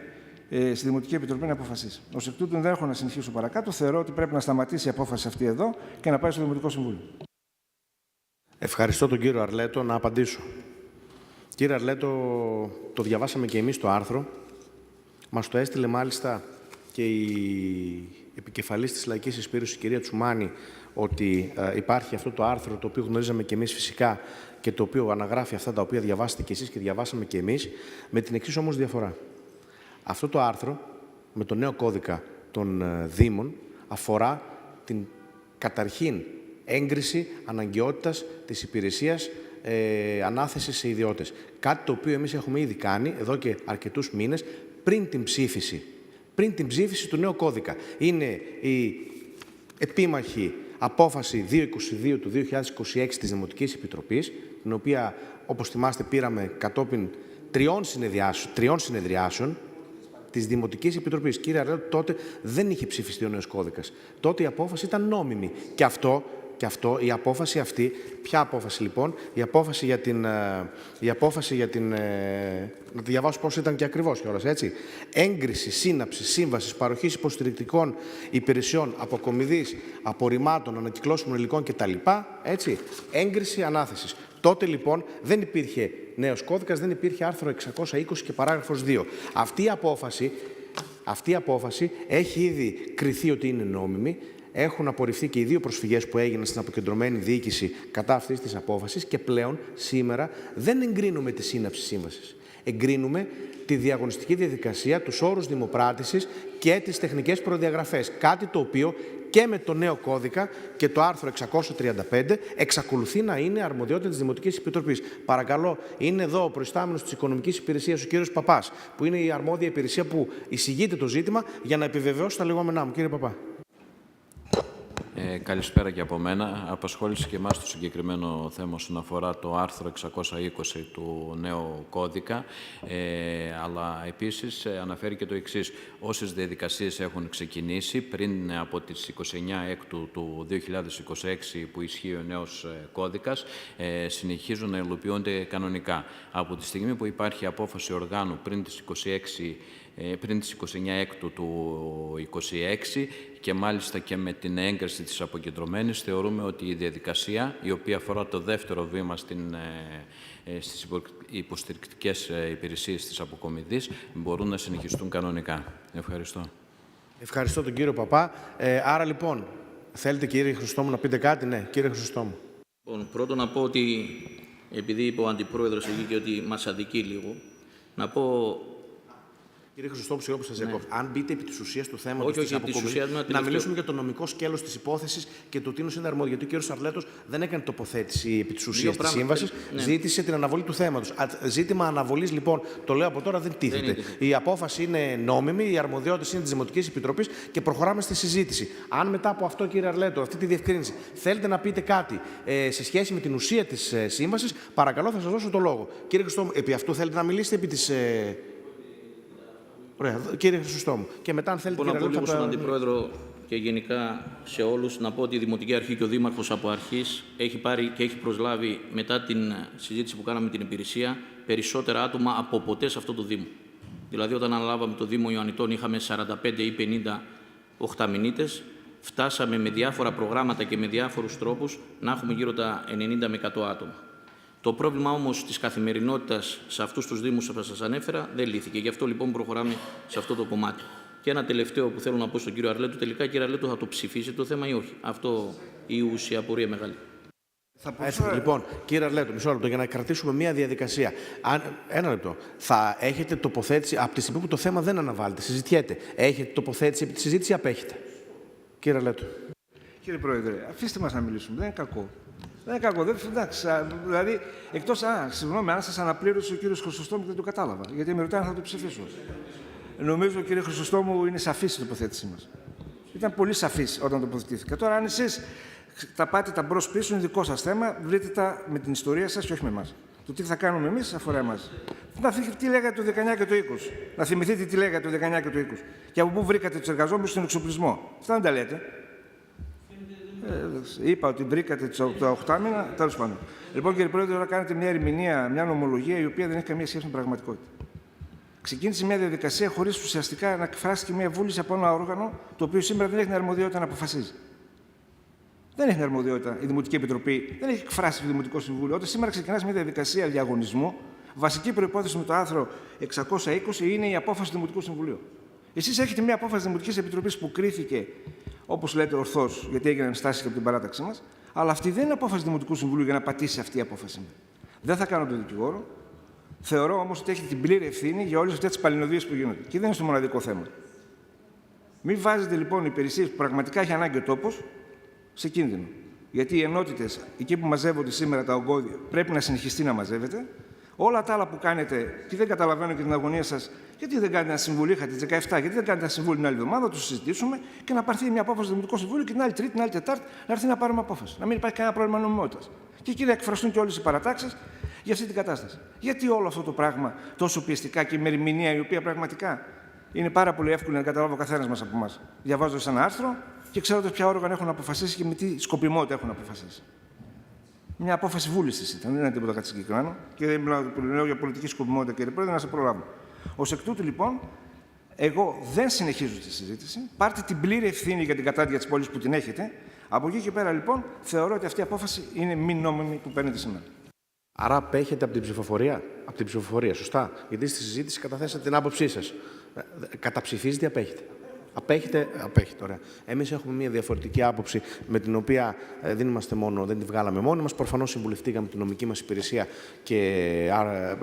στη Δημοτική Επιτροπή να αποφασίσει. Ως εκ τούτου δεν έχω να συνεχίσω παρακάτω. Θεωρώ ότι πρέπει να σταματήσει η απόφαση αυτή εδώ και να πάει στο Δημοτικό Συμβούλιο. Ευχαριστώ τον κύριο Αρλέτο. Να απαντήσω. Κύριε Αρλέτο, το διαβάσαμε και εμείς το άρθρο. Μας το έστειλε μάλιστα και η επικεφαλής της Λαϊκής Εισπύρωσης, η κυρία Τσουμάνη, ότι υπάρχει αυτό το άρθρο, το οποίο γνωρίζαμε και εμείς φυσικά και το οποίο αναγράφει αυτά τα οποία διαβάσατε και εσείς και διαβάσαμε και εμείς, με την εξής όμως διαφορά. Αυτό το άρθρο, με το νέο κώδικα των Δήμων, αφορά την καταρχήν έγκριση αναγκαιότητας της υπηρεσίας ανάθεσης σε ιδιώτες. Κάτι το οποίο εμείς έχουμε ήδη κάνει εδώ και αρκετούς μήνες πριν την ψήφιση του νέου κώδικα. Είναι η επίμαχη απόφαση 222 του 2026 της Δημοτικής Επιτροπής, την οποία, όπως θυμάστε, πήραμε κατόπιν τριών συνεδριάσεων της Δημοτικής Επιτροπής. Κύριε Αρλέτο, τότε δεν είχε ψηφιστεί ο νέος κώδικας. Τότε η απόφαση ήταν νόμιμη. Και αυτό, η απόφαση αυτή, ποια απόφαση λοιπόν, η απόφαση για την να τη διαβάσω πώς ήταν και ακριβώς κιόλας, έτσι. Έγκριση, σύναψη, σύμβασης, παροχής υποστηρικτικών υπηρεσιών, αποκομιδής, απορριμμάτων, ανακυκλώσιμων υλικών κτλ. Έτσι. Έγκριση ανάθεσης. Τότε λοιπόν δεν υπήρχε νέος κώδικας, δεν υπήρχε άρθρο 620 και παράγραφος 2. Αυτή η απόφαση έχει ήδη κριθεί ότι είναι νόμιμη. Έχουν απορριφθεί και οι 2 προσφυγές που έγιναν στην αποκεντρωμένη διοίκηση κατά αυτής της απόφασης και πλέον σήμερα δεν εγκρίνουμε τη σύναψη σύμβασης. Εγκρίνουμε τη διαγωνιστική διαδικασία, τους όρους δημοπράτησης και τις τεχνικές προδιαγραφές. Κάτι το οποίο και με το νέο κώδικα και το άρθρο 635 εξακολουθεί να είναι αρμοδιότητα της Δημοτικής Επιτροπής. Παρακαλώ, είναι εδώ ο προϊστάμενος της Οικονομικής Υπηρεσίας, ο κύριος Παπάς, που είναι η αρμόδια υπηρεσία που εισηγείται το ζήτημα, για να επιβεβαιώσει τα λεγόμενά μου. Κύριε Παπά. Καλησπέρα και από μένα. Απασχόλησε και εμάς το συγκεκριμένο θέμα όσον αφορά το άρθρο 620 του νέου κώδικα, αλλά επίσης αναφέρει και το εξής. Όσες διαδικασίες έχουν ξεκινήσει πριν από τις 29 Έκτου του 2026 που ισχύει ο νέος κώδικας, συνεχίζουν να υλοποιούνται κανονικά. Από τη στιγμή που υπάρχει απόφαση οργάνου πριν τις 29 Έκτου του 2026 και μάλιστα και με την έγκριση της αποκεντρωμένης, θεωρούμε ότι η διαδικασία, η οποία αφορά το δεύτερο βήμα στις υποστηρικτικές υπηρεσίες της αποκομιδής, μπορούν να συνεχιστούν κανονικά. Ευχαριστώ. Ευχαριστώ τον κύριο Παπά. Άρα λοιπόν, θέλετε κύριε Χρυσοστόμου να πείτε κάτι? Ναι, κύριε Χρυσοστόμου. Λοιπόν, πρώτον να πω ότι, επειδή είπε ο Αντιπρόεδρος εκεί και ότι μας αδικεί λίγο, να πω... Κύριε Χρυσοστόμου, συγγνώμη που σας διακόπτω. Αν μπείτε επί της ουσίας του θέματος της αποκομιδής, να μιλήσουμε για το νομικό σκέλος της υπόθεσης και το τίνος είναι αρμόδιο. Γιατί ο κύριος Αρλέτος δεν έκανε τοποθέτηση επί της ουσίας της σύμβασης, ζήτησε την αναβολή του θέματος. Ζήτημα αναβολής, λοιπόν, το λέω από τώρα, δεν τίθεται. Η απόφαση είναι νόμιμη, οι αρμοδιότητες είναι της Δημοτικής Επιτροπής και προχωράμε στη συζήτηση. Αν μετά από αυτό, κύριε Αρλέτο, αυτή τη διευκρίνηση, θέλετε να πείτε κάτι σε σχέση με την ουσία της σύμβασης, παρακαλώ, θα σας δώσω το λόγο. Κύριε Χρυσοστόμου, επί αυτού θέλετε να μιλήσετε επί της. Ωραία, κύριε Χρυσοστόμου. Και μετά, αν θέλετε, να πω λίγο στον Αντιπρόεδρο και γενικά σε όλους, να πω ότι η Δημοτική Αρχή και ο Δήμαρχος από αρχής έχει πάρει και έχει προσλάβει, μετά την συζήτηση που κάναμε με την υπηρεσία, περισσότερα άτομα από ποτέ σε αυτό το Δήμο. Δηλαδή, όταν αναλάβαμε το Δήμο Ιωαννιτών, είχαμε 45 ή 50 οχταμηνίτες. Φτάσαμε με διάφορα προγράμματα και με διάφορους τρόπους να έχουμε γύρω τα 90 με 100 άτομα. Το πρόβλημα όμως της καθημερινότητας σε αυτούς τους Δήμους που σας ανέφερα δεν λύθηκε. Γι' αυτό λοιπόν προχωράμε σε αυτό το κομμάτι. Και ένα τελευταίο που θέλω να πω στον κύριο Αρλέτο, τελικά κύριε Αρλέτο, θα το ψηφίσει το θέμα ή όχι? Αυτό η ουσία απορία μεγάλη. Λοιπόν, κύριε Αρλέτο, μισό λεπτό για να κρατήσουμε μια διαδικασία. Ένα λεπτό. Θα έχετε τοποθέτηση από τη στιγμή που το θέμα δεν αναβάλλεται, συζητιέται. Έχετε τοποθέτηση επί τη συζήτηση ή απέχετε? Κύριε Αρλέτο. Κύριε Πρόεδρε, αφήστε μας να μιλήσουμε. Δεν είναι κακό. Δεν είναι κακό. Εντάξει, δηλαδή, εκτός, συγγνώμη, αν σας αναπλήρωσε ο κύριος Χρυσοστόμου και δεν το κατάλαβα. Γιατί με ρωτάνε αν θα το ψηφίσω. Νομίζω, κύριε Χρυσοστόμου, είναι σαφής η τοποθέτησή μας. Ήταν πολύ σαφής όταν τοποθετήθηκα. Τώρα, αν εσείς τα πάτε τα μπρος πίσω, είναι δικό σας θέμα. Βρείτε τα με την ιστορία σας και όχι με εμάς. Το τι θα κάνουμε εμείς αφορά εμάς. Τι λέγατε το 19 και το 20. Να θυμηθείτε τι λέγατε το 19 και το 20. Και από πού βρήκατε τους εργαζόμενους στον εξοπλισμό. Αυτά δεν τα λέτε. Είπα ότι βρήκατε τα 8 μήνα, τέλος πάντων. Λοιπόν, κύριε Πρόεδρε, τώρα κάνετε μια ερμηνεία, μια νομολογία η οποία δεν έχει καμία σχέση με την πραγματικότητα. Ξεκίνησε μια διαδικασία χωρίς ουσιαστικά να εκφράσει και μια βούληση από ένα όργανο το οποίο σήμερα δεν έχει την αρμοδιότητα να αποφασίζει. Δεν έχει την αρμοδιότητα η Δημοτική Επιτροπή, δεν έχει εκφράσει το Δημοτικό Συμβούλιο. Όταν σήμερα ξεκινά μια διαδικασία διαγωνισμού, βασική προϋπόθεση με το άρθρο 620 είναι η απόφαση του Δημοτικού Συμβουλίου. Εσείς έχετε μια απόφαση της Δημοτικής Επιτροπής που κρίθηκε, όπως λέτε, ορθώς, γιατί έγιναν ενστάσεις και από την παράταξή μας, αλλά αυτή δεν είναι απόφαση του Δημοτικού Συμβουλίου για να πατήσει αυτή η απόφαση. Δεν θα κάνω τον δικηγόρο. Θεωρώ όμως ότι έχετε την πλήρη ευθύνη για όλες αυτές τις παλινοδίες που γίνονται. Και δεν είναι στο μοναδικό θέμα. Μην βάζετε λοιπόν υπηρεσίες που πραγματικά έχει ανάγκη ο τόπος σε κίνδυνο. Γιατί οι ενότητες, εκεί που μαζεύονται σήμερα τα ογκώδια, πρέπει να συνεχιστεί να μαζεύετε. Όλα τα άλλα που κάνετε, και δεν καταλαβαίνω και την αγωνία σας, γιατί δεν κάνετε ένα συμβούλιο, είχατε 17, γιατί δεν κάνετε ένα συμβούλιο την άλλη εβδομάδα, το συζητήσουμε και να πάρθει μια απόφαση στο Δημοτικό Συμβούλιο και την άλλη Τρίτη, την άλλη Τετάρτη να έρθει να πάρουμε απόφαση. Να μην υπάρχει κανένα πρόβλημα νομιμότητας. Και εκεί να εκφραστούν και όλες οι παρατάξεις για αυτή την κατάσταση. Γιατί όλο αυτό το πράγμα τόσο πιεστικά και με ερμηνεία η οποία πραγματικά είναι πάρα πολύ εύκολη να καταλάβει ο καθένας μας από εμάς. Διαβάζοντας ένα άρθρο και ξέροντας ποια όργανα έχουν αποφασίσει και με τι σκοπιμότητα έχουν αποφασίσει. Μια απόφαση βούλησης ήταν, δεν είναι τίποτα κάτι συγκεκριμένο. Και δεν μιλάω για πολιτική σκοπιμότητα, κύριε Πρόεδρε, να σε προλάβω. Ως εκ τούτου, λοιπόν, εγώ δεν συνεχίζω τη συζήτηση. Πάρτε την πλήρη ευθύνη για την κατάδεια της πόλης που την έχετε. Από εκεί και πέρα, λοιπόν, θεωρώ ότι αυτή η απόφαση είναι μη νόμιμη που παίρνετε σήμερα. Άρα απέχετε από την ψηφοφορία. Από την ψηφοφορία, σωστά. Γιατί στη συζήτηση καταθέσατε την άποψή σας. Καταψηφίζετε ή απέχετε? Απέχετε, ωραία. Εμείς έχουμε μια διαφορετική άποψη με την οποία δεν τη βγάλαμε μόνοι μας. Προφανώς συμβουλευτήκαμε την νομική μας υπηρεσία και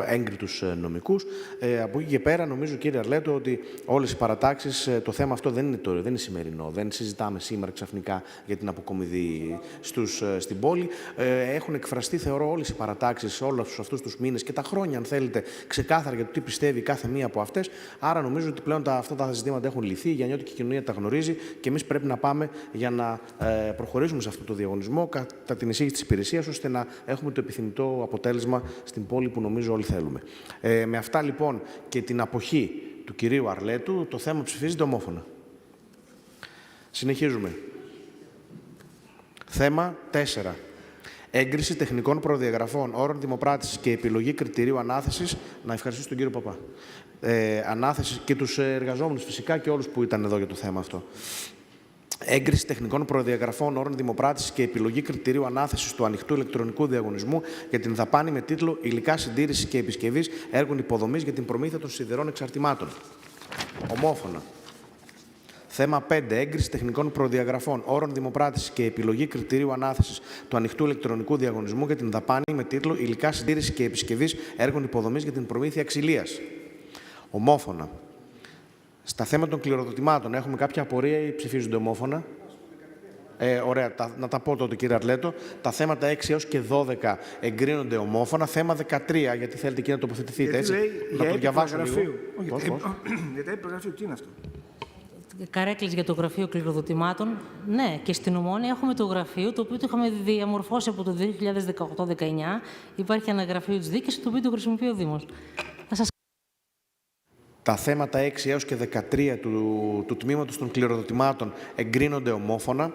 έγκριτους νομικούς. Από εκεί και πέρα, νομίζω, κύριε Αρλέτο, ότι όλες οι παρατάξεις, το θέμα αυτό δεν είναι σημερινό. Δεν συζητάμε σήμερα ξαφνικά για την αποκομιδή στην πόλη. Έχουν εκφραστεί, θεωρώ, όλες οι παρατάξεις όλους αυτούς τους μήνες και τα χρόνια, αν θέλετε, ξεκάθαρα για το τι πιστεύει κάθε μία από αυτές. Άρα, νομίζω ότι πλέον αυτά τα ζητήματα έχουν λυθεί. Η γενιώτικη κοινωνία τα γνωρίζει και εμείς πρέπει να πάμε για να προχωρήσουμε σε αυτό το διαγωνισμό κατά την εισήγηση της υπηρεσίας, ώστε να έχουμε το επιθυμητό αποτέλεσμα στην πόλη που νομίζω όλοι θέλουμε. Με αυτά λοιπόν και την αποχή του κυρίου Αρλέτου, το θέμα ψηφίζεται ομόφωνα. Συνεχίζουμε. Θέμα 4. Έγκριση τεχνικών προδιαγραφών, όρων δημοπράτησης και επιλογή κριτηρίου ανάθεσης. Να ευχαριστήσω τον κύριο Παπά. Ανάθεση και τους εργαζόμενους φυσικά και όλους που ήταν εδώ για το θέμα αυτό. Έγκριση τεχνικών προδιαγραφών, όρων δημοπράτησης και επιλογή κριτηρίου ανάθεσης του ανοιχτού ηλεκτρονικού διαγωνισμού για την δαπάνη με τίτλο «Υλικά συντήρησης και επισκευής έργων υποδομής για την προμήθεια των σιδερών εξαρτημάτων». Ομόφωνα. Θέμα 5. Έγκριση τεχνικών προδιαγραφών, όρων δημοπράτησης και επιλογή κριτηρίου ανάθεσης του ανοιχτού ηλεκτρονικού διαγωνισμού για την δαπάνη με τίτλο «Υλικά συντήρησης και επισκευής έργων υποδομής για την προμήθεια ξυλίας». Ομόφωνα. Στα θέματα των κληροδοτημάτων έχουμε κάποια απορία ή ψηφίζονται ομόφωνα? Ωραία. Να τα πω τότε, κύριε Αρλέτο. Τα θέματα 6 έως και 12 εγκρίνονται ομόφωνα. Θέμα 13, γιατί θέλετε εκεί να τοποθετηθείτε, έτσι. Να το διαβάσω λίγο. Για τα υπογραφείο, τι είναι αυτό? Καρέκλες για το γραφείο κληροδοτημάτων. Ναι, και στην Ομόνια έχουμε το γραφείο, το οποίο το είχαμε διαμορφώσει από το 2018-19. Υπάρχει ένα γραφείο της δίκης, το οποίο το χρησιμοποιεί ο Δήμος. Τα θέματα 6 έως και 13 του τμήματος των κληροδοτημάτων εγκρίνονται ομόφωνα.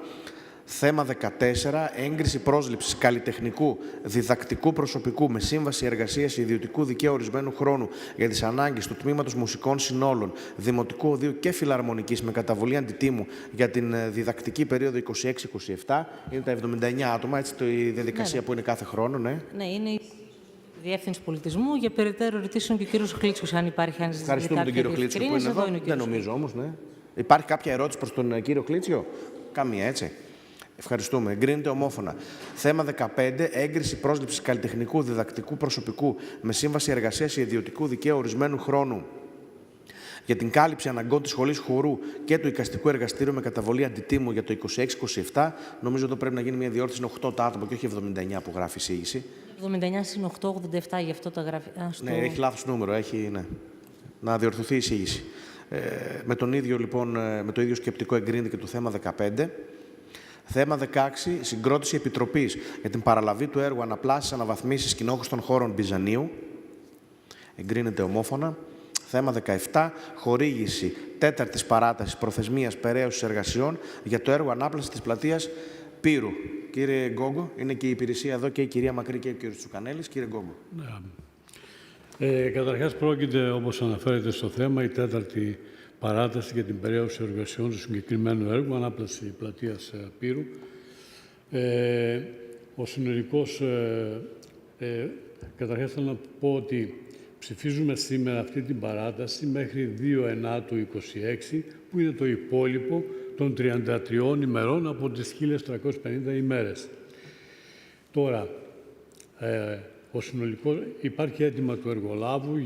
Θέμα 14. Έγκριση πρόσληψης καλλιτεχνικού διδακτικού προσωπικού με σύμβαση εργασίας ιδιωτικού δικαίου ορισμένου χρόνου για τις ανάγκες του τμήματος μουσικών συνόλων, δημοτικού οδείου και φιλαρμονικής με καταβολή αντιτίμου για την διδακτική περίοδο 26-27. Είναι τα 79 άτομα, έτσι η διαδικασία που είναι κάθε χρόνο. Ναι, είναι η Διεύθυνση Πολιτισμού. Για περαιτέρω ρωτήσεων και ο κύριος Χλίτσιος, αν υπάρχει. Ευχαριστούμε τον κύριο Χλίτσιο που είναι εδώ. Δεν νομίζω όμως. Ναι. Υπάρχει κάποια ερώτηση προς τον κύριο Χλίτσιο? Καμία, έτσι. Ευχαριστούμε. Εγκρίνεται ομόφωνα. Θέμα 15. Έγκριση πρόσληψης καλλιτεχνικού διδακτικού προσωπικού με σύμβαση εργασίας ιδιωτικού δικαίου ορισμένου χρόνου για την κάλυψη αναγκών της σχολής χορού και του εικαστικού εργαστήριου με καταβολή αντιτίμου για το 26-27. Νομίζω εδώ πρέπει να γίνει μια διόρθωση. Είναι 8 τα άτομα και όχι 79 που γράφει η εισήγηση. 79 συν 8, 87, γι' αυτό τα γράφει. Ναι, έχει λάθος νούμερο. Ναι. Να διορθωθεί η εισήγηση. Με το ίδιο σκεπτικό εγκρίνεται και το θέμα 15. Θέμα 16. Συγκρότηση επιτροπής για την παραλαβή του έργου αναπλάσεις αναβαθμίσεις κοινόχρηστων χώρων Μπιζανίου. Εγκρίνεται ομόφωνα. Θέμα 17. Χορήγηση τέταρτης παράτασης προθεσμίας περαίωσης εργασιών για το έργο ανάπλασης της πλατείας Πύρου. Κύριε Γκόγκο, είναι και η υπηρεσία εδώ και η κυρία Μακρύ και ο κύριος Τσουκανέλης. Κύριε Γκόγκο. Καταρχάς πρόκειται, όπως αναφέρεται στο θέμα, η τέταρτη παράταση για την περαίωση εργασιών του συγκεκριμένου έργου, ανάπλαση πλατείας Πύρου. Ο συνολικός, καταρχάς θέλω να πω ότι ψηφίζουμε σήμερα αυτή την παράταση μέχρι 2/9/26, που είναι το υπόλοιπο των 33 ημερών από τις 1.350 ημέρες. Τώρα, υπάρχει αίτημα του εργολάβου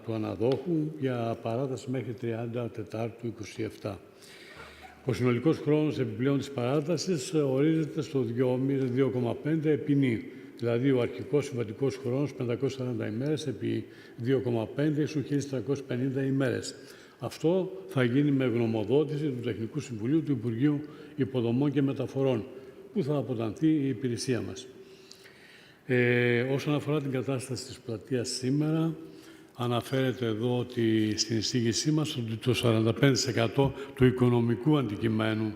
του αναδόχου για παράταση μέχρι 30/4/27. Ο συνολικός χρόνος επιπλέον της παράτασης ορίζεται στο 2,5 επί νη. Δηλαδή, ο αρχικός συμβατικός χρόνος 540 ημέρες επί 2,5 ίσον 1.350 ημέρες. Αυτό θα γίνει με γνωμοδότηση του Τεχνικού Συμβουλίου του Υπουργείου Υποδομών και Μεταφορών, που θα αποτανθεί η υπηρεσία μας. Όσον αφορά την κατάσταση της πλατείας σήμερα, αναφέρεται εδώ ότι στην εισήγησή μας ότι το 45% του οικονομικού αντικειμένου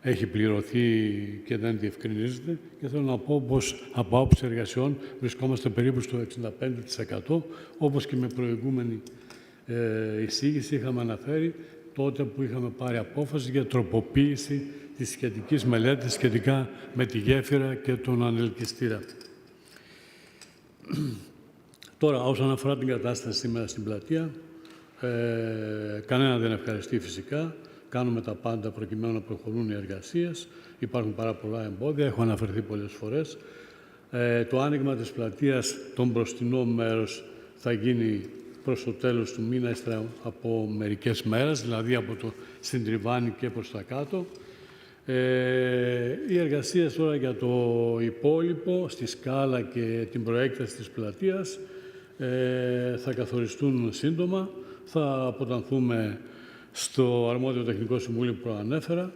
έχει πληρωθεί και δεν διευκρινίζεται, και θέλω να πω πως από άποψη εργασιών βρισκόμαστε περίπου στο 65%, όπως και με προηγούμενη εισήγηση είχαμε αναφέρει τότε που είχαμε πάρει απόφαση για τροποποίηση της σχετικής μελέτης σχετικά με τη γέφυρα και τον ανελκυστήρα. Τώρα, όσον αφορά την κατάσταση σήμερα στην πλατεία, κανένα δεν ευχαριστεί φυσικά. κάνουμε τα πάντα προκειμένου να προχωρούν οι εργασίες. Υπάρχουν πάρα πολλά εμπόδια, έχω αναφερθεί πολλές φορές. Το άνοιγμα της πλατείας, το μπροστινό μέρος, θα γίνει προς το τέλος του μήνα, ύστερα από μερικές μέρες, δηλαδή από το Συντριβάνι και προς τα κάτω. Οι εργασίες τώρα για το υπόλοιπο, στη σκάλα και την προέκταση της πλατείας, θα καθοριστούν σύντομα. Θα αποτανθούμε στο αρμόδιο τεχνικό συμβούλιο που προανέφερα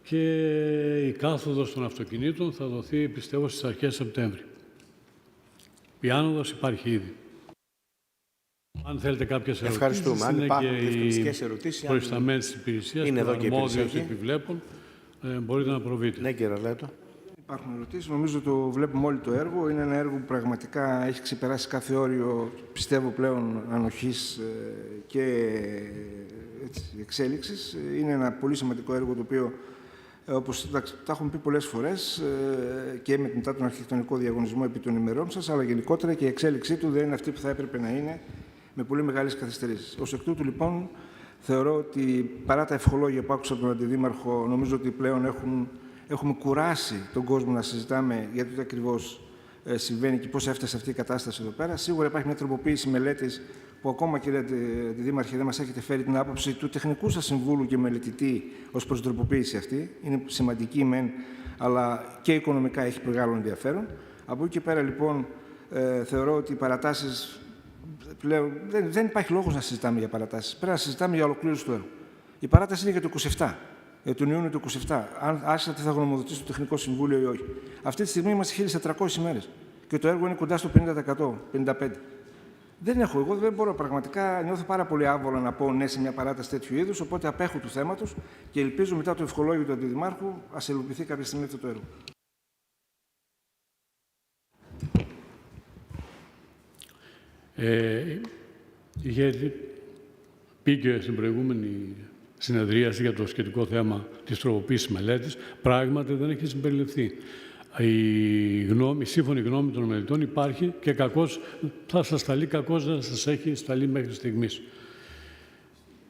και η κάθοδος των αυτοκινήτων θα δοθεί, πιστεύω, στις αρχές Σεπτέμβρη. Η άνοδος υπάρχει ήδη. Αν θέλετε κάποιες ερωτήσεις, ευχαριστούμε. Αν υπάρχουν διευκρινιστικές ερωτήσεις, προϊσταμένες της υπηρεσίας, είναι εδώ και αρμόδιος επιβλέπων, μπορείτε να προβείτε. Ναι, κύριε Αρλέτο. Υπάρχουν ερωτήσεις. Νομίζω το βλέπουμε όλοι το έργο. Είναι ένα έργο που πραγματικά έχει ξεπεράσει κάθε όριο, πιστεύω, πλέον ανοχής και εξέλιξης. Είναι ένα πολύ σημαντικό έργο το οποίο, όπως τα έχουμε πει πολλές φορές και μετά τον αρχιτεκτονικό διαγωνισμό επί των ημερών σας, αλλά γενικότερα και η εξέλιξή του δεν είναι αυτή που θα έπρεπε να είναι, με πολύ μεγάλες καθυστερήσεις. Ως εκ τούτου, λοιπόν, θεωρώ ότι παρά τα ευχολόγια που άκουσα από τον Αντιδήμαρχο, νομίζω ότι πλέον έχουμε κουράσει τον κόσμο να συζητάμε γιατί τι ακριβώς συμβαίνει και πώς έφτασε αυτή η κατάσταση εδώ πέρα. Σίγουρα υπάρχει μια τροποποίηση μελέτης που ακόμα, κύριε Αντιδήμαρχε, δεν μας έχετε φέρει την άποψη του τεχνικού σας συμβούλου και μελετητή ως προς την τροποποίηση αυτή. Είναι σημαντική μεν, αλλά και οικονομικά έχει μεγάλο ενδιαφέρον. Από εκεί και πέρα, λοιπόν, θεωρώ ότι οι παρατάσεις πλέον δεν υπάρχει λόγος να συζητάμε για παρατάσεις. Πρέπει να συζητάμε για ολοκλήρωση του έργου. Η παράταση είναι για το 27. Για τον Ιούνιο του 27. Αν άσχετα τι θα γνωμοδοτήσει το Τεχνικό Συμβούλιο ή όχι. Αυτή τη στιγμή είμαστε 1.400 ημέρες. Και το έργο είναι κοντά στο 50%, 55%. Εγώ δεν μπορώ πραγματικά, νιώθω πάρα πολύ άβολα να πω ναι σε μια παράταση τέτοιου είδους, οπότε απέχω του θέματος και ελπίζω μετά το ευχολόγιο του Αντιδημάρχου ας υλοποιηθεί κάποια στιγμή αυτό το έργο. Γιατί πήγε στην προηγούμενη συνεδρίαση για το σχετικό θέμα της τροποποίησης μελέτης, πράγματι δεν έχει συμπεριληφθεί. Η σύμφωνη γνώμη των μελετών υπάρχει και θα σας σταλεί, κακώς δεν σας έχει σταλεί μέχρι στιγμής.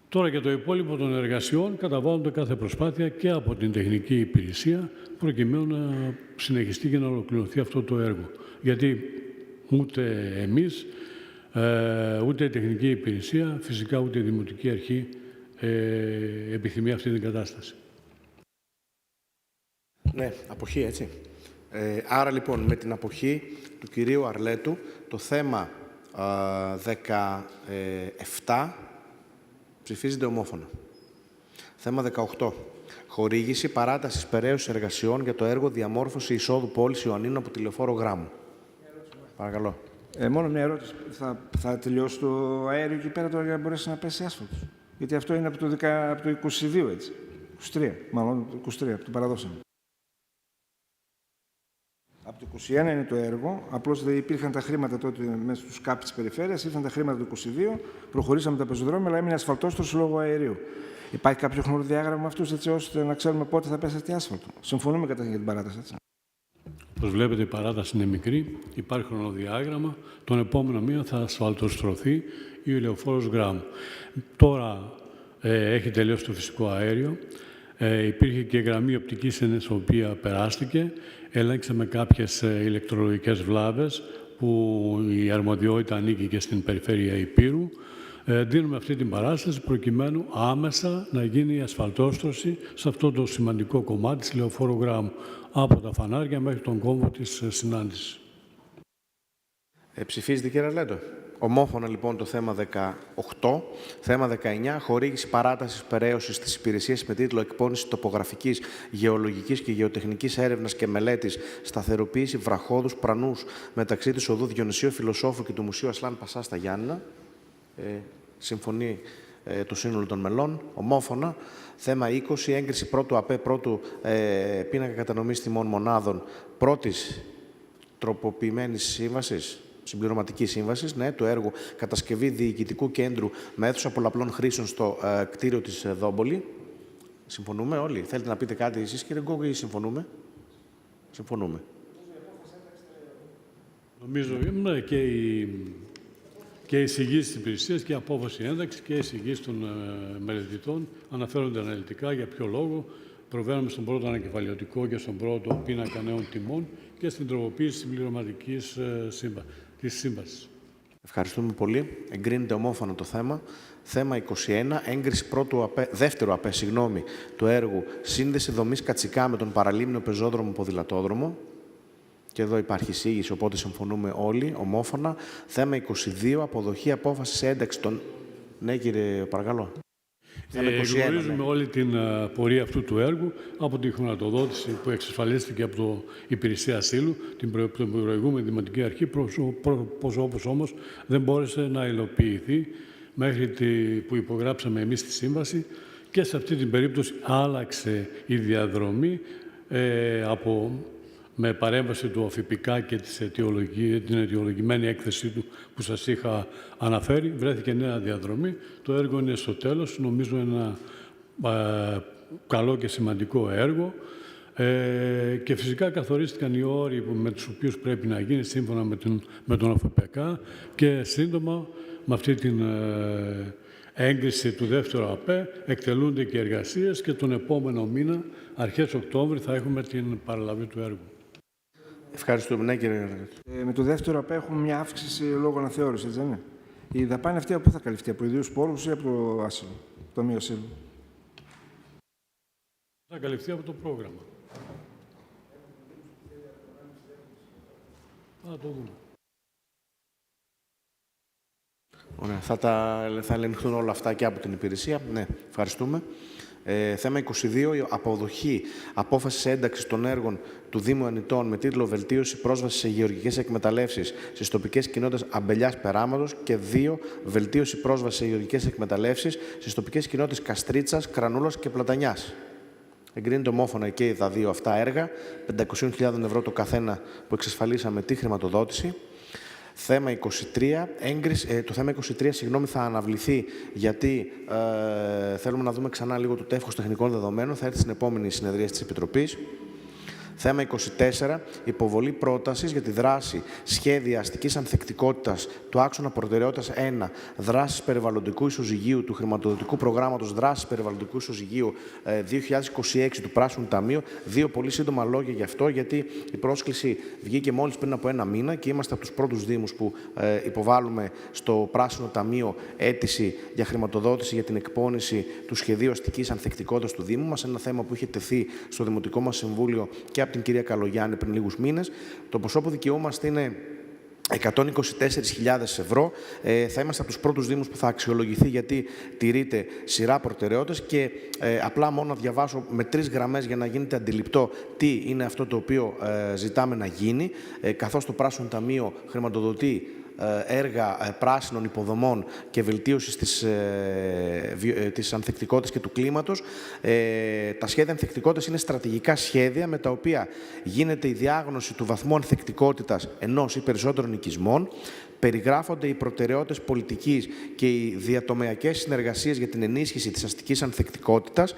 Τώρα για το υπόλοιπο των εργασιών καταβάλλονται κάθε προσπάθεια και από την τεχνική υπηρεσία προκειμένου να συνεχιστεί και να ολοκληρωθεί αυτό το έργο. Γιατί ούτε εμείς, ούτε η τεχνική υπηρεσία, φυσικά ούτε η Δημοτική Αρχή επιθυμεί αυτή την κατάσταση. Ναι, αποχή, έτσι. Άρα, λοιπόν, με την αποχή του κυρίου Αρλέτου, το θέμα 17 ψηφίζεται ομόφωνα. Θέμα 18. Χορήγηση παράτασης περαίωσης εργασιών για το έργο διαμόρφωση εισόδου πόλης Ιωαννίνου από τη λεωφόρο Γράμμου. Παρακαλώ. Μόνο μια ερώτηση. Θα τελειώσει το αέριο εκεί πέρα τώρα για να μπορέσει να πέσει άσφαλτος? Γιατί αυτό είναι από το 22, έτσι. 23, μάλλον 23, από το παραδώσαμε. Από το 21 είναι το έργο, απλώς δεν υπήρχαν τα χρήματα τότε μέσα στους ΚΑΠ της περιφέρειας, ήρθαν τα χρήματα του 22, προχωρήσαμε τα πεζοδρόμια, αλλά έμεινε ασφαλτόστρωση λόγω αερίου. Υπάρχει κάποιο χρονοδιάγραμμα με αυτούς, έτσι ώστε να ξέρουμε πότε θα πέσει άσφαλτο? Συμφωνούμε καταρχήν για την παράταση, έτσι. Όπως βλέπετε, η παράταση είναι μικρή, υπάρχει χρονοδιάγραμμα. Τον επόμενο μήνα θα ασφαλτοστρωθεί η λεωφόρος Γράμμου. Τώρα έχει τελειώσει το φυσικό αέριο. Υπήρχε και γραμμή οπτικής ίνες, η οποία περάστηκε. Ελέγξαμε κάποιες ηλεκτρολογικές βλάβες, που η αρμοδιότητα ανήκει και στην περιφέρεια Ηπείρου. Δίνουμε αυτή την παράσταση προκειμένου άμεσα να γίνει η ασφαλτόστρωση σε αυτό το σημαντικό κομμάτι της λεωφόρου Γράμμου, από τα φανάρια μέχρι τον κόμβο της συνάντησης. Ψηφίζεται, κύριε Αρλέτο. Ομόφωνα, λοιπόν, το θέμα 18. Θέμα 19. Χορήγηση παράτασης περαίωσης της υπηρεσίας με τίτλο «Εκπόνηση τοπογραφικής, γεωλογικής και γεωτεχνικής έρευνας και μελέτης, σταθεροποίηση βραχώδους πρανούς μεταξύ της οδού Διονυσίου Φιλοσόφου και του Μουσείου Ασλάν Πασά στα Γιάννηνα». Συμφωνεί το σύνολο των μελών. Ομόφωνα. Θέμα 20. Έγκριση πρώτου ΑΠΕ, πρώτου πίνακα κατανομής τιμών μονάδων πρώτης τροποποιημένης σύμβασης. Συμπληρωματική σύμβαση, ναι, του έργου κατασκευή διοικητικού κέντρου με αίθουσα πολλαπλών χρήσεων στο κτίριο της Δόμπολη. Συμφωνούμε όλοι? Θέλετε να πείτε κάτι εσείς, κύριε Γκόγκο, ή συμφωνούμε? Συμφωνούμε. Νομίζω και και εισηγήσεις της υπηρεσίας και απόφαση ένταξη και εισηγήσεις των μελετητών αναφέρονται αναλυτικά για ποιο λόγο προβαίνουμε στον πρώτο ανακεφαλαιωτικό και στον πρώτο πίνακα νέων τιμών και στην τροποποίηση συμπληρωματικής της σύμβασης. Ευχαριστούμε πολύ. Εγκρίνεται ομόφωνα το θέμα. Θέμα 21. Έγκριση δεύτερου ΑΠΕ του έργου Σύνδεση δομής Κατσικά με τον παραλίμνιο πεζόδρομο ποδηλατόδρομο. Και εδώ υπάρχει εισήγηση, οπότε συμφωνούμε όλοι ομόφωνα. Θέμα 22. Αποδοχή απόφασης ένταξη των... Ναι, κύριε, παρακαλώ. Γνωρίζουμε όλη την πορεία αυτού του έργου από τη χρηματοδότηση που εξασφαλίστηκε από το Υπηρεσία Ασύλου, την προηγούμενη Δημοτική Αρχή, όπως όμως δεν μπόρεσε να υλοποιηθεί μέχρι που υπογράψαμε εμείς τη σύμβαση και σε αυτή την περίπτωση άλλαξε η διαδρομή με παρέμβαση του ΟΦΙΠΙΚΑ και την αιτιολογημένη έκθεσή του που σας είχα αναφέρει, βρέθηκε νέα διαδρομή. Το έργο είναι στο τέλος, νομίζω ένα καλό και σημαντικό έργο και φυσικά καθορίστηκαν οι όροι με τους οποίους πρέπει να γίνει σύμφωνα με τον ΟΦΙΠΙΚΑ και σύντομα με αυτή την έγκριση του δεύτερου ΑΠΕ εκτελούνται και εργασίες και τον επόμενο μήνα, αρχές Οκτώβρη, θα έχουμε την παραλαβή του έργου. Ευχαριστούμε. Ναι, κύριε. Με το δεύτερο ΑΠΕ έχουμε μια αύξηση λόγω αναθεώρησης, δεν είναι? Η δαπάνη αυτή από πού θα καλυφθεί, από ιδίους πόρους ή από το άσυλο, το Ταμείο Ασύλου? Θα καλυφθεί από το πρόγραμμα. Θα το δούμε. Ωραία. Θα ελεγχθούν όλα αυτά και από την υπηρεσία. Ναι, ευχαριστούμε. Θέμα 22. Αποδοχή απόφαση ένταξη των έργων του Δήμου Ανιτών με τίτλο Βελτίωση πρόσβαση σε γεωργικές εκμεταλλεύσεις στις τοπικές κοινότητες Αμπελιάς Περάματος και 2. Βελτίωση πρόσβαση σε γεωργικές εκμεταλλεύσεις στις τοπικές κοινότητες Καστρίτσας, Κρανούλας και Πλατανιάς. Εγκρίνεται ομόφωνα και τα δύο αυτά έργα. 500.000 ευρώ το καθένα που εξασφαλίσαμε τη χρηματοδότηση. Θέμα 23, το θέμα 23 θα αναβληθεί γιατί θέλουμε να δούμε ξανά λίγο το τεύχος τεχνικών δεδομένων. Θα έρθει στην επόμενη συνεδρία της Επιτροπής. Θέμα 24, υποβολή πρότασης για τη δράση σχέδια αστικής ανθεκτικότητας του άξονα προτεραιότητας 1, δράσεις περιβαλλοντικού ισοζυγίου του χρηματοδοτικού προγράμματος δράσης περιβαλλοντικού ισοζυγίου 2026 του Πράσινου Ταμείου. Δύο πολύ σύντομα λόγια γι' αυτό, γιατί η πρόσκληση βγήκε μόλις πριν από ένα μήνα και είμαστε από τους πρώτους δήμους που υποβάλλουμε στο Πράσινο Ταμείο αίτηση για χρηματοδότηση για την εκπόνηση του σχεδίου αστικής ανθεκτικότητας του Δήμου μας. Ένα θέμα που είχε τεθεί στο Δημοτικό μας Συμβούλιο και από την κυρία Καλογιάννη πριν λίγους μήνες. Το ποσό που δικαιούμαστε είναι 124.000 ευρώ. Θα είμαστε από τους πρώτους δήμους που θα αξιολογηθεί γιατί τηρείται σειρά προτεραιότητες και απλά μόνο να διαβάσω με 3 γραμμές για να γίνεται αντιληπτό τι είναι αυτό το οποίο ζητάμε να γίνει, καθώς το Πράσινο Ταμείο χρηματοδοτεί έργα πράσινων υποδομών και βελτίωσης της ανθεκτικότητας και του κλίματος. Τα σχέδια ανθεκτικότητας είναι στρατηγικά σχέδια με τα οποία γίνεται η διάγνωση του βαθμού ανθεκτικότητας ενός ή περισσότερων οικισμών, περιγράφονται οι προτεραιότητες πολιτικής και οι διατομεακές συνεργασίες για την ενίσχυση της αστικής ανθεκτικότητας,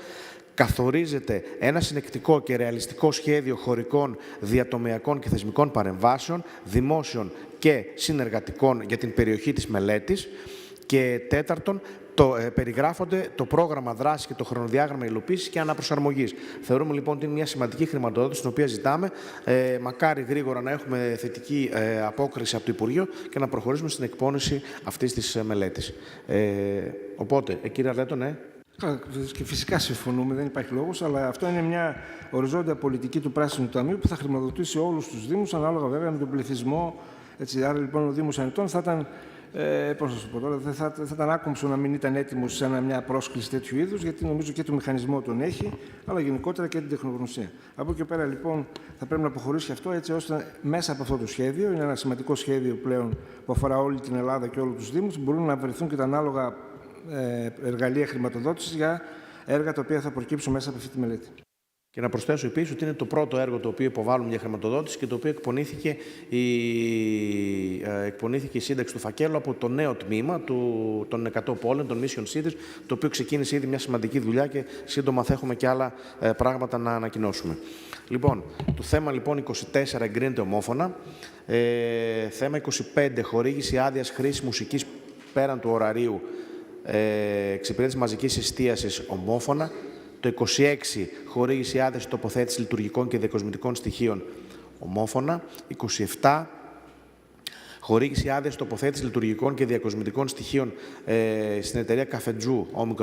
καθορίζεται ένα συνεκτικό και ρεαλιστικό σχέδιο χωρικών, διατομεακών και θεσμικών παρεμβάσεων, δημόσιων και συνεργατικών για την περιοχή της μελέτης και τέταρτον, περιγράφονται το πρόγραμμα δράσης και το χρονοδιάγραμμα υλοποίησης και αναπροσαρμογής. Θεωρούμε λοιπόν ότι είναι μια σημαντική χρηματοδότηση την οποία ζητάμε. Μακάρι γρήγορα να έχουμε θετική απόκριση από το Υπουργείο και να προχωρήσουμε στην εκπόνηση αυτής της μελέτης. Οπότε, κύριε Αρλέτο, ναι. Και φυσικά συμφωνούμε, δεν υπάρχει λόγος, αλλά αυτό είναι μια οριζόντια πολιτική του Πράσινου Ταμείου που θα χρηματοδοτήσει όλους τους Δήμους, ανάλογα βέβαια με τον πληθυσμό. Έτσι, άρα λοιπόν ο Δήμος Ανιτών θα ήταν, πώς θα σου πω τώρα, θα ήταν άκομψο να μην ήταν έτοιμος σε μια πρόσκληση τέτοιου είδους, γιατί νομίζω και το μηχανισμό τον έχει, αλλά γενικότερα και την τεχνογνωσία. Από εκεί και πέρα λοιπόν θα πρέπει να προχωρήσει αυτό έτσι ώστε μέσα από αυτό το σχέδιο, είναι ένα σημαντικό σχέδιο πλέον που αφορά όλη την Ελλάδα και όλους τους Δήμους, μπορούν να βρεθούν και τα ανάλογα εργαλεία χρηματοδότησης για έργα τα οποία θα προκύψουν μέσα από αυτή τη μελέτη. Και να προσθέσω επίσης ότι είναι το πρώτο έργο το οποίο υποβάλλουμε για χρηματοδότηση και το οποίο εκπονήθηκε η σύνταξη του φακέλου από το νέο τμήμα των 100 πόλεων, των Mission Cities, το οποίο ξεκίνησε ήδη μια σημαντική δουλειά και σύντομα θα έχουμε και άλλα πράγματα να ανακοινώσουμε. Λοιπόν, το θέμα λοιπόν 24 εγκρίνεται ομόφωνα. Θέμα 25, χορήγηση άδειας χρήσης μουσικής πέραν του ωραρίου εξυπηρέτηση μαζικής εστίασης ομόφωνα. Το 26 χορήγηση άδειας τοποθέτηση λειτουργικών και διακοσμητικών στοιχείων ομόφωνα. 27 χορήγηση άδειας τοποθέτηση λειτουργικών και διακοσμητικών στοιχείων στην εταιρεία Καφετζού ΟΜΕ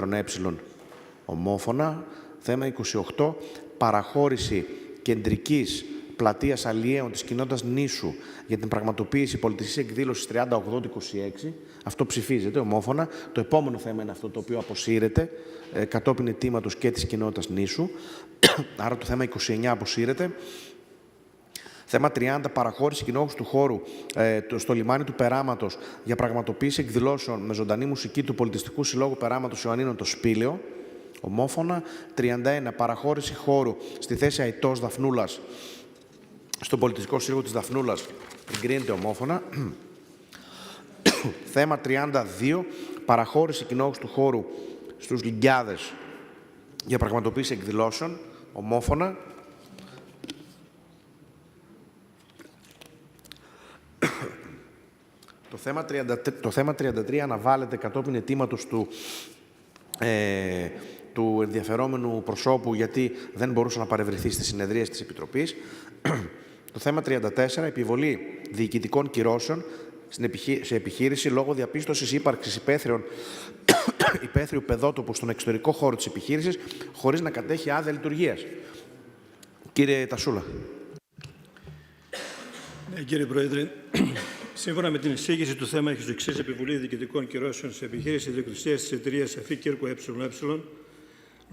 ομόφωνα. Θέμα 28 παραχώρηση κεντρικής πλατείας αλλιέων της κοινότητας Νήσου για την πραγματοποίηση πολιτιστικής εκδήλωσης 30/8/26. Αυτό ψηφίζεται ομόφωνα. Το επόμενο θέμα είναι αυτό το οποίο αποσύρεται κατόπιν αιτήματος και της κοινότητας Νήσου. Άρα το θέμα 29 αποσύρεται. Θέμα 30, παραχώρηση κοινόχρηστου του χώρου στο λιμάνι του Περάματος για πραγματοποίηση εκδηλώσεων με ζωντανή μουσική του Πολιτιστικού Συλλόγου Περάματος Ιωαννίνων το Σπήλαιο. Ομόφωνα. 31, παραχώρηση χώρου στη θέση Αητός Δαφνούλας στον Πολιτιστικό Σύλλογο της Δαφνούλας. Εγκρίνεται ομόφωνα. Θέμα 32, παραχώρηση κοινόχρηστου χώρου στους Λυγκιάδες για πραγματοποίηση εκδηλώσεων. Ομόφωνα. Το θέμα 33 αναβάλλεται κατόπιν αιτήματος του ενδιαφερόμενου προσώπου, γιατί δεν μπορούσε να παρευρεθεί στις συνεδρίες της Επιτροπής. Το θέμα 34, επιβολή διοικητικών κυρώσεων σε επιχείρηση λόγω διαπίστωσης ύπαρξης υπαίθριου παιδότοπου στον εξωτερικό χώρο της επιχείρησης, χωρίς να κατέχει άδεια λειτουργίας. Κύριε Τασούλα. Ναι, κύριε Πρόεδρε, σύμφωνα με την εισήγηση του θέμα, έχει ως εξής: επιβολή διοικητικών κυρώσεων σε επιχείρηση ιδιοκτησίας της εταιρείας Αφή Κύρκου ΕΕ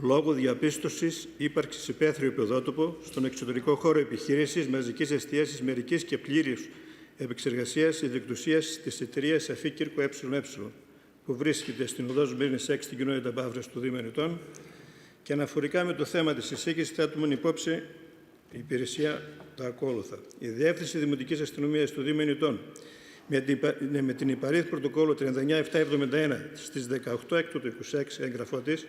λόγω διαπίστωσης ύπαρξης υπαίθριου παιδότοπου στον εξωτερικό χώρο επιχείρησης μαζικής εστίασης μερικής και πλήρους επεξεργασίας ιδιοκτησίας της εταιρείας Αφή Κύρκου ΕΕ, που βρίσκεται στην οδό Σμύρνης 6 στην κοινότητα Μπάφρας του Δήμου Ενιτών. Και αναφορικά με το θέμα της εισήγησης, θέτουμε υπόψη η υπηρεσία τα ακόλουθα. Η Διεύθυνση Δημοτικής Αστυνομίας του Δήμου Ενιτών, με την υπαρήθ πρωτοκόλλο 39771 στις 18 έκτου του 26 έγγραφό της,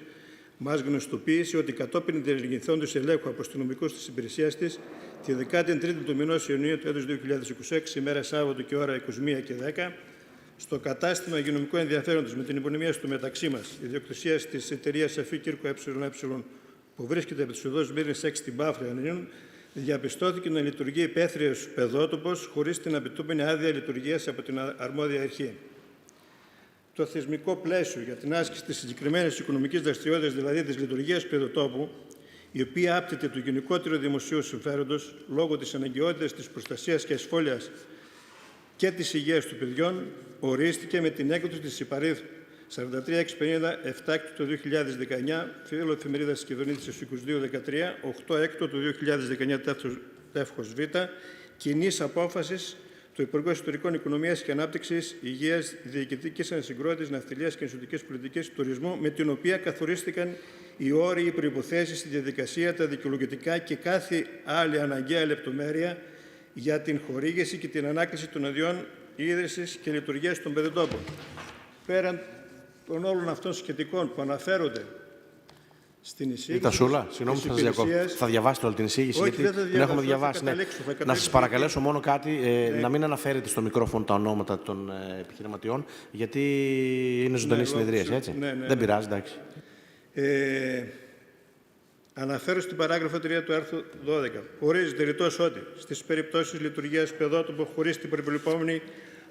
μας γνωστοποίησε ότι κατόπιν διενεργηθόντος ελέγχου από αστυνομικούς της υπηρεσίας της, τη 13η του μηνός Ιουνίου του έτους 2026, ημέρα Σάββατο και ώρα 21 και 10, στο κατάστημα υγειονομικού ενδιαφέροντος με την υπονομία του μεταξύ μας, ιδιοκτησίας της εταιρείας Αφή Κύρκου ΕΕ, που βρίσκεται από τις οδούς Σμύρνης 6 στην Πάφρα Ιωαννίνων, διαπιστώθηκε να λειτουργεί υπαίθριος παιδότοπος χωρίς την απαιτούμενη άδεια λειτουργίας από την αρμόδια αρχή. Το θεσμικό πλαίσιο για την άσκηση της συγκεκριμένης οικονομικής δραστηριότητας, δηλαδή της λειτουργίας παιδοτόπου, η οποία άπτεται του γενικότερου δημοσίου συμφέροντος λόγω της αναγκαιότητας της προστασίας και ασφάλειας και της υγείας των παιδιών, ορίστηκε με την έκδοση της υπαρήθ 43-650 7 του 2019, φύλλο εφημερίδας Κυβερνήτησης 22-13, 8 έκτο του 2019 τεύχος Β, κοινής απόφασης του Υπουργού Εσωτερικών Οικονομίας και Ανάπτυξης, Υγείας, Διοικητικής Ανασυγκρότησης, Ναυτιλίας και Νησιωτικής Πολιτικής Τουρισμού, με την οποία καθορίστηκαν οι όροι, οι προϋποθέσεις, η διαδικασία, τα δικαιολογητικά και κάθε άλλη αναγκαία λεπτομέρεια για την χορήγηση και την ανάκληση των αδειών ίδρυσης και λειτουργίας των παιδοτόπων. Πέραν των όλων αυτών σχετικών που αναφέρονται στην εισήγηση. Τασούλα, συγγνώμη που σας διακόπτω. Θα διαβάσετε όλη την εισήγηση, όχι, γιατί την έχουμε διαβάσει. Ναι. Να σας παρακαλέσω μόνο κάτι, να μην αναφέρετε στο μικρόφωνο τα ονόματα των επιχειρηματιών, γιατί είναι ζωντανή συνεδρίες, έτσι. Δεν πειράζει, εντάξει. Αναφέρω στην παράγραφο 3 του άρθρου 12, που ορίζεται ρητός ότι στις περιπτώσεις λειτουργίας παιδότοπου χωρίς την προβλεπόμενη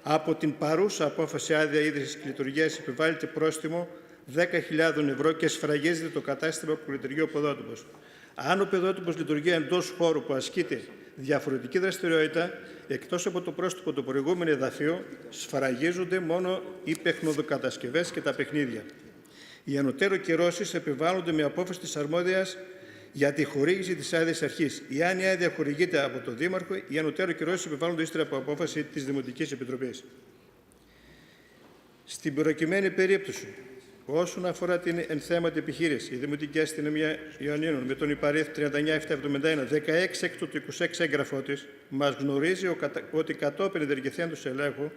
από την παρούσα απόφαση άδεια ίδρυσης και λειτουργίας επιβάλλεται πρόστιμο 10.000 ευρώ και σφραγίζεται το κατάστημα που λειτουργεί ο παιδότοπος. Αν ο παιδότοπος λειτουργεί εντός χώρου που ασκείται διαφορετική δραστηριότητα, εκτός από το πρόστιμο του προηγούμενου εδαφείου, σφραγίζονται μόνο οι παιχνοδοκατασκευές και τα παιχνίδια. Οι ανωτέρω κυρώσεις επιβάλλονται με απόφαση της αρμόδιας για τη χορήγηση της άδειας αρχής. Εάν η άδεια χορηγείται από τον Δήμαρχο, οι ανωτέρω κυρώσεις επιβάλλονται ύστερα από απόφαση της Δημοτικής Επιτροπής. Στην προκειμένη περίπτωση, όσον αφορά την ενθέματη επιχείρηση, η Δημοτική Αστυνομία Ιωαννίνων με τον υπαρήθ 39771, 16 έκτου του 26 έγγραφό της, μας γνωρίζει ότι κατόπιν ενεργηθέντος ελέγχου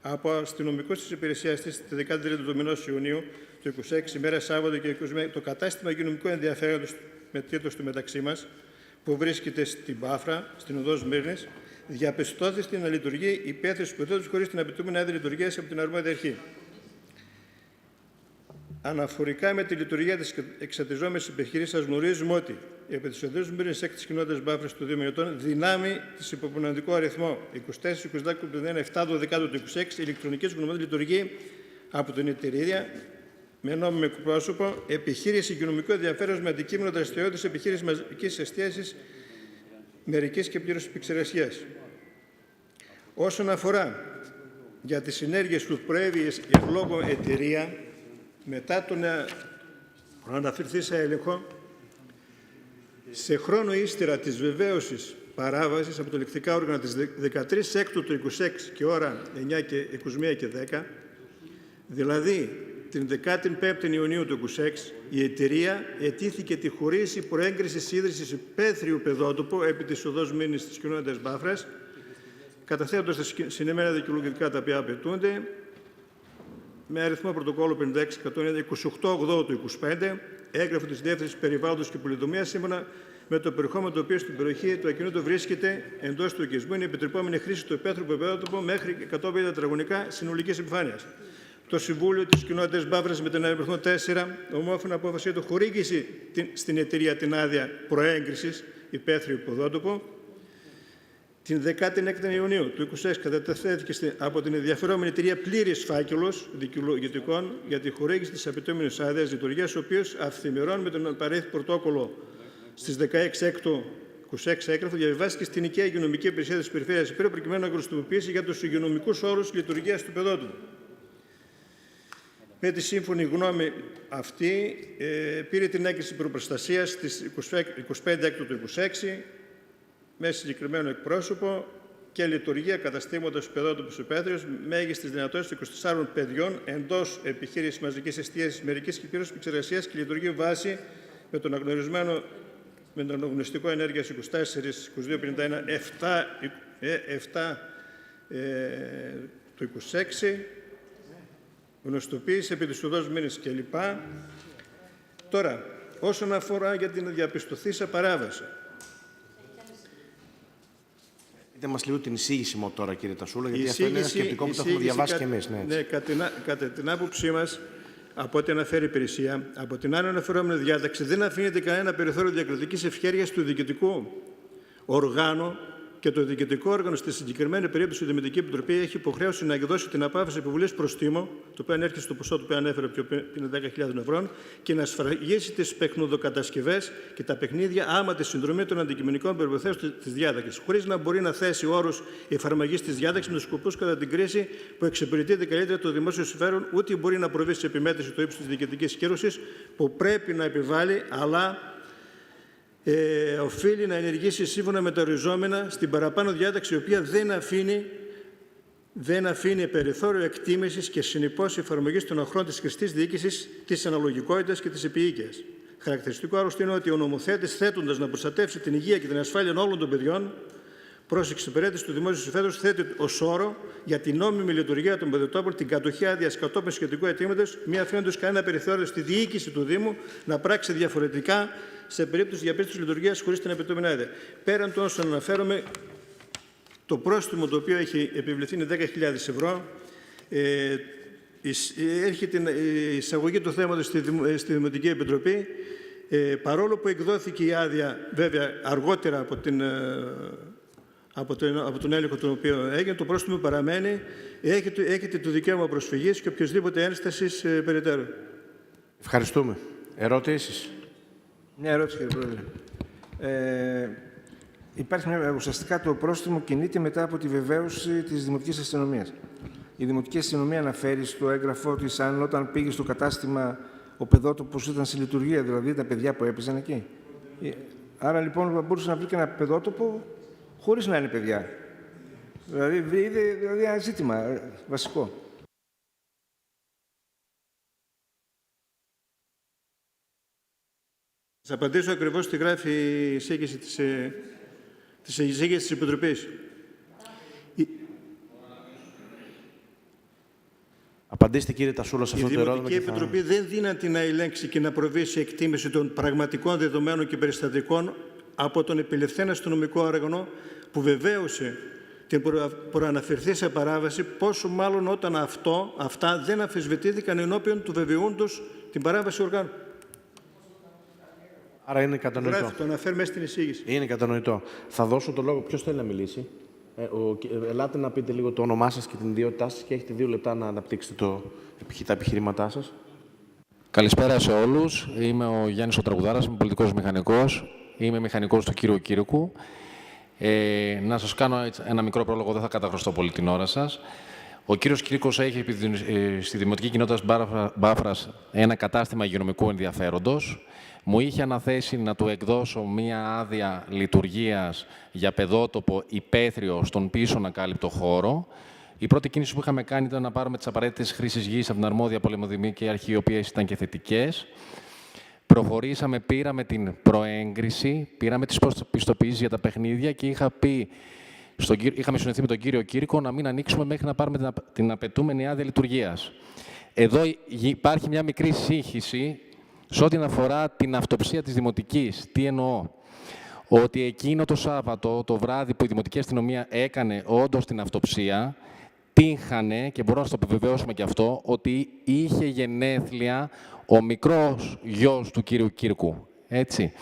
από αστυνομικούς της υπηρεσίας της, τη 13η του μηνός Ιουνίου του 26, ημέρα Σάββατο και 21, το κατάστημα υγειονομικού ενδιαφέροντος με τίτλο του μεταξύ μας, που βρίσκεται στην Πάφρα, στην οδό Σμύρνης, διαπιστώθηκε να λειτουργεί υπαίθριος παιδότοπος χωρίς την απαιτούμενη άδεια λειτουργίας από την αρμόδια αρχή. Αναφορικά με τη λειτουργία της εξατιζόμενης επιχείρησης, σας γνωρίζουμε ότι επί της οδηγίας μήνες έκτης κοινότητας Μπάφρας του 2 μηνωτών, δυνάμει της υποποναντικό αριθμό 24-22-7-12 του 26, ηλεκτρονικής γνωμάτων λειτουργεί από την εταιρεία με νόμιμο εκπρόσωπο επιχείρηση υγειονομικού ενδιαφέροντος με αντικείμενο δραστηριότητας επιχείρησης μαζικής εστίασης μερικής και πλήρους επεξεργασίας. Όσον αφορά για τις συνέργειες που προέβη η λόγω εταιρεία, μετά τον αναφερθεί σε έλεγχο, σε χρόνο ύστερα της βεβαίωσης παράβασης από το ελεκτικά όργανα της 13 Έκτου του 26 και ώρα 9 και 21 και 10, δηλαδή την 15η Ιουνίου του 26, η εταιρεία ετήθηκε τη χωρίση προέγκρισης ίδρυσης υπαίθριου παιδότοπου επί της οδός μήνης της κοινότητας Μπάφρας, καταθέτοντας τα συνεμένα δικαιολογητικά τα οποία απαιτούνται, με αριθμό πρωτοκόλλου 56-128-8 του 25, έγγραφο της Διεύθυνσης Περιβάλλοντος και Πολυδομίας, σύμφωνα με το περιεχόμενο το οποίο στην περιοχή του ακινήτου βρίσκεται εντός του οικισμού, είναι επιτρεπόμενη χρήση του υπαίθριου παιδότοπου μέχρι 150 τετραγωνικά συνολικής επιφάνειας. Το Συμβούλιο της Κοινότητας Μπάφρας με την αριθμό 4, ομόφωνα απόφαση του χορήγηση στην εταιρεία την άδεια προέγκρισης υπαίθριου παιδότοπου. Την 16η Ιουνίου του 2026 κατατέθηκε από την ενδιαφερόμενη εταιρεία πλήρης φάκελος δικαιολογητικών για τη χορήγηση της απαιτούμενης άδειας λειτουργίας, ο οποίος αυθημερών με τον απαραίτητο πρωτόκολλο στις 16 Έκτου 26 έγγραφο διαβιβάστηκε στην οικία υγειονομική υπηρεσία της Περιφέρειας Υπήρου προκειμένου να χρησιμοποιήσει για τους υγειονομικούς όρους λειτουργίας του παιδότοπου. Με τη σύμφωνη γνώμη αυτή πήρε την έγκριση προπροστασίας στις 25 Έκτου του 26 με συγκεκριμένο εκπρόσωπο και λειτουργία καταστήματος παιδότοπου υπαίθριος μέγιστης δυνατότητας 24 παιδιών εντός επιχείρησης μαζικής εστίασης μερικής και πλήρους επεξεργασίας και λειτουργεί βάση με τον αγνωρισμένο με τον αγωνιστικό ενέργειας 24-22-51 7 του 26, γνωστοποίηση επί της οδός μήνες κλπ. Τώρα, όσον αφορά για την διαπιστωθήσα παράβαση. Πείτε μας λίγο την εισήγηση μου τώρα, κύριε Τασούλα, γιατί αυτό είναι ένα σκεπτικό που το έχουμε διαβάσει και εμείς. Ναι, κατά την άποψή μας, από ό,τι αναφέρει η υπηρεσία, από την άλλη αναφερόμενη διάταξη δεν αφήνεται κανένα περιθώριο διακριτικής ευχέρειας του διοικητικού οργάνου και το διοικητικό όργανο στη συγκεκριμένη περίπτωση η Δημοτική Επιτροπή έχει υποχρέωση να εκδώσει την απόφαση επιβολής προστίμου, το οποίο ανέρχεται στο ποσό το οποίο ανέφερε πιο πριν, είναι 10.000 ευρώ, και να σφραγίσει τις παιχνουδοκατασκευές και τα παιχνίδια άμα τη συνδρομή των αντικειμενικών περιποθέσεων της διάταξης, χωρίς να μπορεί να θέσει όρους εφαρμογής της διάταξης με τους σκοπούς κατά την κρίση που εξυπηρετείται καλύτερα το δημόσιο συμφέρον, ούτε μπορεί να προβεί σε επιμέτρηση του ύψους της διοικητικής κύρωσης που πρέπει να επιβάλλει, αλλά οφείλει να ενεργήσει σύμφωνα με τα οριζόμενα στην παραπάνω διάταξη, η οποία δεν αφήνει περιθώριο εκτίμησης και συνεπώς εφαρμογής των αχρών της χρηστής διοίκησης, της αναλογικότητας και της επίοικιας. Χαρακτηριστικό άλλωστε είναι ότι ο νομοθέτης, θέτοντας να προστατεύσει την υγεία και την ασφάλεια όλων των παιδιών προς εξυπηρέτηση του δημόσιου συμφέροντος, θέτει ως όρο για την νόμιμη λειτουργία των παιδοτόπων την κατοχή άδειας κατόπιν σχετικού αιτήματος, μη αφήνοντας κανένα περιθώριο στη διοίκηση του Δήμου να πράξει διαφορετικά σε περίπτωση διαπίστωσης λειτουργίας χωρίς την απαιτούμενη άδεια. Πέραν των όσων αναφέρομαι, το πρόστιμο το οποίο έχει επιβληθεί είναι 10.000 ευρώ. Έρχεται η εισαγωγή του θέματος στη Δημοτική Επιτροπή. Παρόλο που εκδόθηκε η άδεια, βέβαια, αργότερα από τον έλεγχο τον οποίο έγινε, το πρόστιμο παραμένει. Έχετε το δικαίωμα προσφυγής και οποιοσδήποτε ένστασης περαιτέρω. Ευχαριστούμε. Ερωτήσεις. Μια ερώτηση, κύριε Πρόεδρε. Υπάρχει ουσιαστικά το πρόστιμο κινείται μετά από τη βεβαίωση της Δημοτικής Αστυνομίας. Η Δημοτική Αστυνομία αναφέρει στο έγγραφό της αν όταν πήγε στο κατάστημα ο παιδότοπος ήταν σε λειτουργία, δηλαδή τα παιδιά που έπαιζαν εκεί. Άρα λοιπόν μπορούσε να βρει και ένα παιδότοπο χωρίς να είναι παιδιά. Δηλαδή ένα ζήτημα βασικό. Θα απαντήσω ακριβώς στη γράφει η εισήγηση της Επιτροπής. Απαντήστε, κύριε Τασούλα, σε αυτό το ερώτημα. Η Δημοτική Επιτροπή δεν δύναται να ελέγξει και να προβεί σε εκτίμηση των πραγματικών δεδομένων και περιστατικών από τον επιλευθέν αστυνομικό όργανο που βεβαίωσε την προαναφερθεί σε παράβαση, πόσο μάλλον όταν αυτά δεν αμφισβητήθηκαν ενώπιον του βεβαιούντος την παράβαση οργάνου. Άρα είναι κατανοητό. Γράφει, το αναφέρει μέσα στην εισήγηση. Είναι κατανοητό. Θα δώσω το λόγο. Ποιος θέλει να μιλήσει? Ελάτε να πείτε λίγο το όνομά σας και την ιδιότητά σας και έχετε 2 λεπτά να αναπτύξετε τα επιχειρήματά σας. Καλησπέρα σε όλους. Είμαι ο Γιάννης ο Τραγουδάρας, είμαι πολιτικός μηχανικός. Είμαι μηχανικός του κύριου Κύρικου. Να σας κάνω ένα μικρό πρόλογο, δεν θα καταχρωστώ πολύ την ώρα σας. Ο κύριος Κύρικος έχει στη Δημοτική Κοινότητα Μπάφρας ένα κατάστημα υγειονομικού ενδιαφέροντος. Μου είχε αναθέσει να του εκδώσω μία άδεια λειτουργίας για παιδότοπο υπαίθριο στον πίσω ανακάλυπτο χώρο. Η πρώτη κίνηση που είχαμε κάνει ήταν να πάρουμε τις απαραίτητες χρήσεις γης από την αρμόδια πολεμοδημική αρχή, οι οποίες ήταν και θετικές. Προχωρήσαμε, πήραμε την προέγκριση, πήραμε τις πιστοποιήσεις για τα παιχνίδια και είχαμε συνοηθεί με τον κύριο Κύρικο να μην ανοίξουμε μέχρι να πάρουμε την απαιτούμενη άδεια λειτουργίας. Εδώ υπάρχει μια μικρή σύγχυση σε ό,τι αφορά την αυτοψία της Δημοτικής. Τι εννοώ? Ότι εκείνο το Σάββατο, το βράδυ που η Δημοτική Αστυνομία έκανε όντως την αυτοψία, τύχανε, και μπορώ να το επιβεβαιώσουμε και αυτό, ότι είχε γενέθλια ο μικρός γιος του κύριου Κύρκου. Έτσι.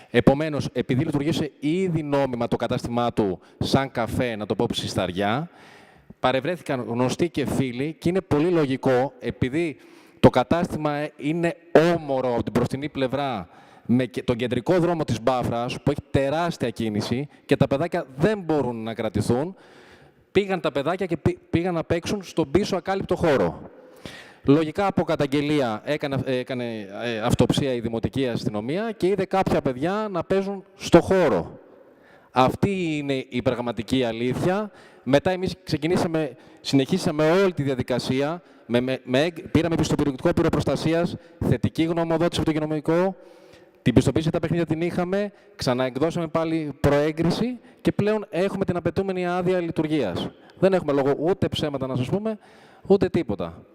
Επομένως, επειδή λειτουργήσε ήδη νόμιμα το κατάστημά του σαν καφέ, να το πω ψισταριά, παρευρέθηκαν γνωστοί και φίλοι και είναι πολύ λογικό, επειδή το κατάστημα είναι όμορο από την μπροστινή πλευρά με τον κεντρικό δρόμο της Μπάφρας, που έχει τεράστια κίνηση και τα παιδάκια δεν μπορούν να κρατηθούν, πήγαν τα παιδάκια και πήγαν να παίξουν στον πίσω ακάλυπτο χώρο. Λογικά από καταγγελία έκανε αυτοψία η Δημοτική Αστυνομία και είδε κάποια παιδιά να παίζουν στο χώρο. Αυτή είναι η πραγματική αλήθεια. Μετά εμείς συνεχίσαμε όλη τη διαδικασία, πήραμε πιστοποιητικό πυροπροστασίας, θετική γνωμοδότηση από το υγειονομικό, την πιστοποίηση τα παιχνίδια την είχαμε, ξαναεκδώσαμε πάλι προέγκριση και πλέον έχουμε την απαιτούμενη άδεια λειτουργίας. Δεν έχουμε λόγο ούτε ψέματα να σας πούμε, ούτε τίποτα.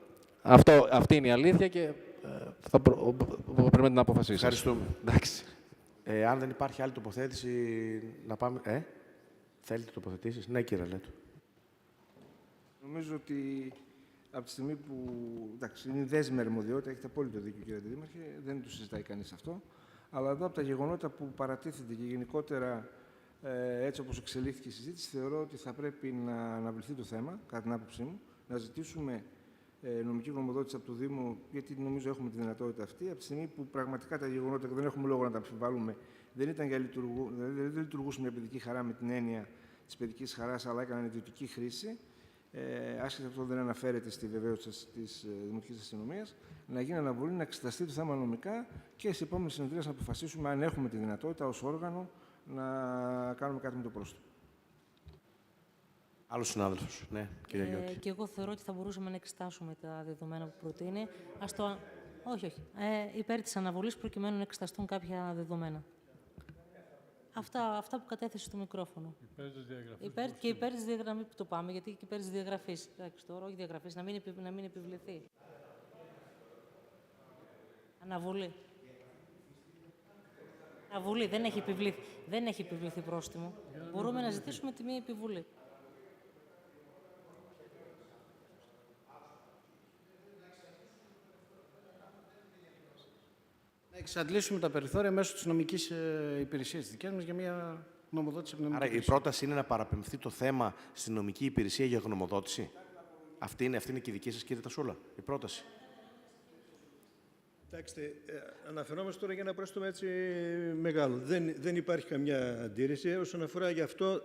Αυτή είναι η αλήθεια και πρέπει να την αποφασίσετε. Ευχαριστούμε. Εντάξει. Αν δεν υπάρχει άλλη τοποθέτηση, να πάμε... Θέλετε τοποθετήσεις? Ναι, κύριε Λέτο. Νομίζω ότι από τη στιγμή που είναι δέσμη αρμοδιότητα, έχετε απόλυτο δίκιο, κύριε Δήμαρχε, δεν το συζητάει κανείς αυτό. Αλλά εδώ από τα γεγονότα που παρατίθεται και γενικότερα έτσι όπως εξελίχθηκε η συζήτηση, θεωρώ ότι θα πρέπει να αναβληθεί το θέμα, κατά την άποψή μου, να ζητήσουμε νομική γνωμοδότηση από το Δήμο, γιατί νομίζω έχουμε τη δυνατότητα αυτή. Από τη στιγμή που πραγματικά τα γεγονότα, και δεν έχουμε λόγο να τα αμφιβάλλουμε, δεν λειτουργούσε μια παιδική χαρά με την έννοια της παιδικής χαράς, αλλά έκαναν ιδιωτική χρήση. Άσχετα αυτό δεν αναφέρεται στη βεβαίωση της Δημοτικής Αστυνομίας, να γίνει αναβολή, να εξεταστεί το θέμα νομικά και σε επόμενες συνεδρίες να αποφασίσουμε αν έχουμε τη δυνατότητα ως όργανο να κάνουμε κάτι με το πρόστιμο. Άλλος συνάδελφος. Ναι, κύριε Γιώργη. Και εγώ θεωρώ ότι θα μπορούσαμε να εξετάσουμε τα δεδομένα που προτείνει. Όχι. Υπέρ της αναβολής προκειμένου να εξεταστούν κάποια δεδομένα. Αυτά που κατέθεσε στο μικρόφωνο. Υπέρ της διαγραφής που το πάμε, γιατί και υπέρ της διαγραφής. Εντάξει, τώρα, όχι διαγραφής, να μην επιβληθεί. Αναβολή. Αναβολή, δεν έχει επιβληθεί πρόστιμο. Μπορούμε να ζητήσουμε τη μία επιβολή. Να εξαντλήσουμε τα περιθώρια μέσω της νομικής υπηρεσίας της δικές μας για μια γνωμοδότηση από την νομική υπηρεσία. Άρα η πρόταση είναι να παραπεμφθεί το θέμα στην νομική υπηρεσία για γνωμοδότηση. Αυτή είναι και η δική σας, κύριε Τασούλα, η πρόταση. Κοιτάξτε, αναφερόμαστε τώρα για ένα πρόστιμο έτσι μεγάλο. Δεν υπάρχει καμιά αντίρρηση. Όσον αφορά γι' αυτό,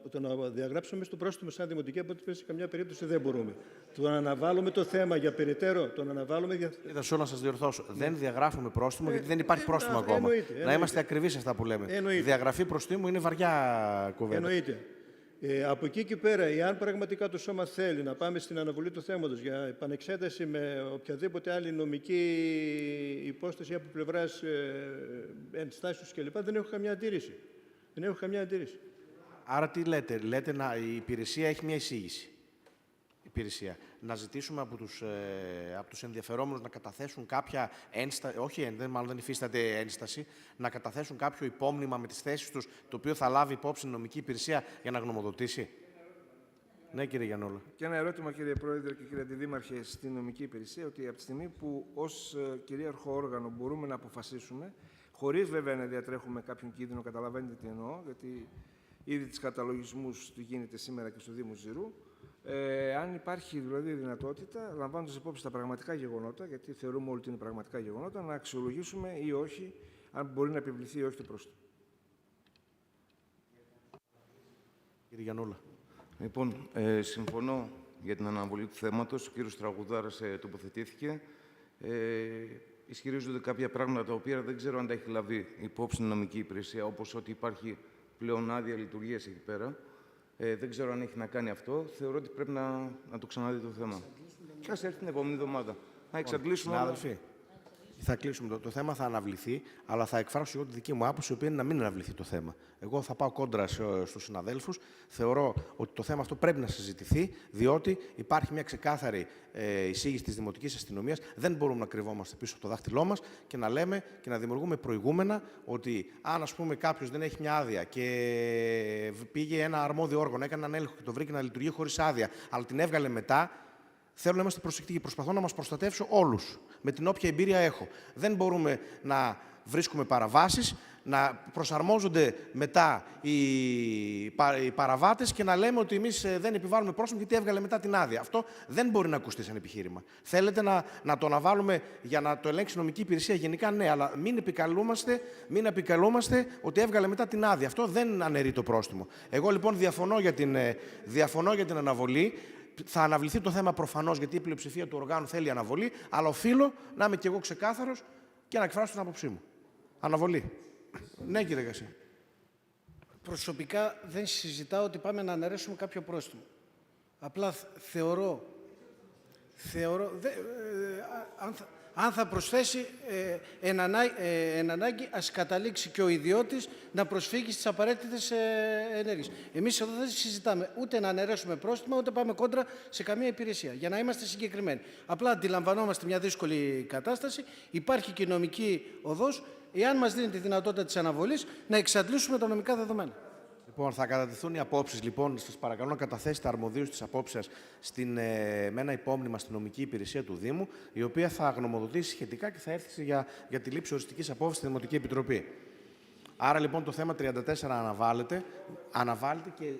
το να διαγράψουμε στο πρόστιμο σαν δημοτική αποτύπωση, σε καμιά περίπτωση δεν μπορούμε. Το να αναβάλουμε το θέμα για περαιτέρω, το να αναβάλουμε. Κύριε Τασούλα, να σας διορθώσω. Δεν διαγράφουμε πρόστιμο, γιατί δεν υπάρχει πρόστιμο ακόμα. Εννοείται. Να είμαστε ακριβείς σε αυτά που λέμε. Η διαγραφή προστίμου είναι βαριά κουβέντα. Εννοείται. Από εκεί και πέρα, εάν πραγματικά το Σώμα θέλει να πάμε στην αναβολή του θέματος για επανεξέταση με οποιαδήποτε άλλη νομική υπόσταση από πλευράς ενστάσεως κλπ., δεν έχω καμιά αντίρρηση. Άρα τι λέτε? Λέτε η υπηρεσία έχει μια εισήγηση. Να ζητήσουμε από τους ενδιαφερόμενους να καταθέσουν κάποια ένσταση, μάλλον δεν υφίσταται ένσταση, να καταθέσουν κάποιο υπόμνημα με τις θέσεις τους, το οποίο θα λάβει υπόψη η νομική υπηρεσία για να γνωμοδοτήσει. Ναι, κύριε Γιαννούλα. Και ένα ερώτημα, κύριε Πρόεδρε και κύριε Αντιδήμαρχε, στην νομική υπηρεσία, ότι από τη στιγμή που ως κυρίαρχο όργανο μπορούμε να αποφασίσουμε, χωρίς βέβαια να διατρέχουμε κάποιον κίνδυνο, καταλαβαίνετε τι εννοώ, γιατί ήδη τις καταλογισμούς του γίνεται σήμερα και στο Δήμο Ζηρού, αν υπάρχει δηλαδή δυνατότητα, λαμβάνοντας υπόψη τα πραγματικά γεγονότα, γιατί θεωρούμε όλοι ότι είναι πραγματικά γεγονότα, να αξιολογήσουμε ή όχι, αν μπορεί να επιβληθεί ή όχι το πρόστιμο. Κύριε Γιαννούλα. Λοιπόν, συμφωνώ για την αναβολή του θέματος. Ο κύριος Τραγουδάρας τοποθετήθηκε. Ισχυρίζονται κάποια πράγματα τα οποία δεν ξέρω αν τα έχει λάβει υπόψη η νομική υπηρεσία, όπως ότι υπάρχει πλέον άδεια λειτουργίας εκεί πέρα. Δεν ξέρω αν έχει να κάνει αυτό. Θεωρώ ότι πρέπει να το ξαναδεί το θέμα. Και ας έρθει την επόμενη εβδομάδα. Να εξαντλήσουμε. Συνάδελφοι, θα κλείσουμε. Το θέμα θα αναβληθεί, αλλά θα εκφράσω εγώ τη δική μου άποψη, η οποία είναι να μην αναβληθεί το θέμα. Εγώ θα πάω κόντρα στους συναδέλφους. Θεωρώ ότι το θέμα αυτό πρέπει να συζητηθεί, διότι υπάρχει μια ξεκάθαρη εισήγηση της Δημοτικής Αστυνομίας. Δεν μπορούμε να κρυβόμαστε πίσω από το δάχτυλό μας και να λέμε και να δημιουργούμε προηγούμενα ότι αν, ας πούμε, κάποιος δεν έχει μια άδεια και πήγε ένα αρμόδιο όργανο, έκανε έναν έλεγχο και το βρήκε να λειτουργεί χωρίς άδεια, αλλά την έβγαλε μετά. Θέλω να είμαστε προσεκτικοί. Προσπαθώ να μας προστατεύσω όλους, με την όποια εμπειρία έχω. Δεν μπορούμε να βρίσκουμε παραβάσεις, να προσαρμόζονται μετά οι παραβάτες και να λέμε ότι εμείς δεν επιβάλλουμε πρόστιμο γιατί έβγαλε μετά την άδεια. Αυτό δεν μπορεί να ακουστεί σαν επιχείρημα. Θέλετε να το αναβάλουμε για να το ελέγξει η νομική υπηρεσία γενικά, ναι, αλλά μην επικαλούμαστε ότι έβγαλε μετά την άδεια. Αυτό δεν αναιρεί το πρόστιμο. Εγώ λοιπόν διαφωνώ για την αναβολή. Θα αναβληθεί το θέμα προφανώς, γιατί η πλειοψηφία του οργάνου θέλει αναβολή, αλλά οφείλω να είμαι κι εγώ ξεκάθαρος και να εκφράσω την άποψή μου. Αναβολή. Ναι, κύριε Γκασία. Προσωπικά δεν συζητάω ότι πάμε να αναιρέσουμε κάποιο πρόστιμο. Απλά θεωρώ αν θα προσθέσει εν ανάγκη, ας καταλήξει και ο ιδιώτης να προσφύγει στις απαραίτητες ενέργειες. Εμείς εδώ δεν συζητάμε ούτε να αναιρέσουμε πρόστιμα, ούτε πάμε κόντρα σε καμία υπηρεσία, για να είμαστε συγκεκριμένοι. Απλά αντιλαμβανόμαστε μια δύσκολη κατάσταση, υπάρχει και νομική οδός, εάν μας δίνει τη δυνατότητα της αναβολής, να εξαντλήσουμε τα νομικά δεδομένα. Λοιπόν, θα κατατεθούν οι απόψεις. Λοιπόν, σας παρακαλώ να καταθέσετε αρμοδίους τις απόψεις με ένα υπόμνημα στην νομική υπηρεσία του Δήμου, η οποία θα γνωμοδοτήσει σχετικά και θα έρθει για τη λήψη οριστικής απόφασης στη Δημοτική Επιτροπή. Άρα, λοιπόν, το θέμα 34 αναβάλλεται και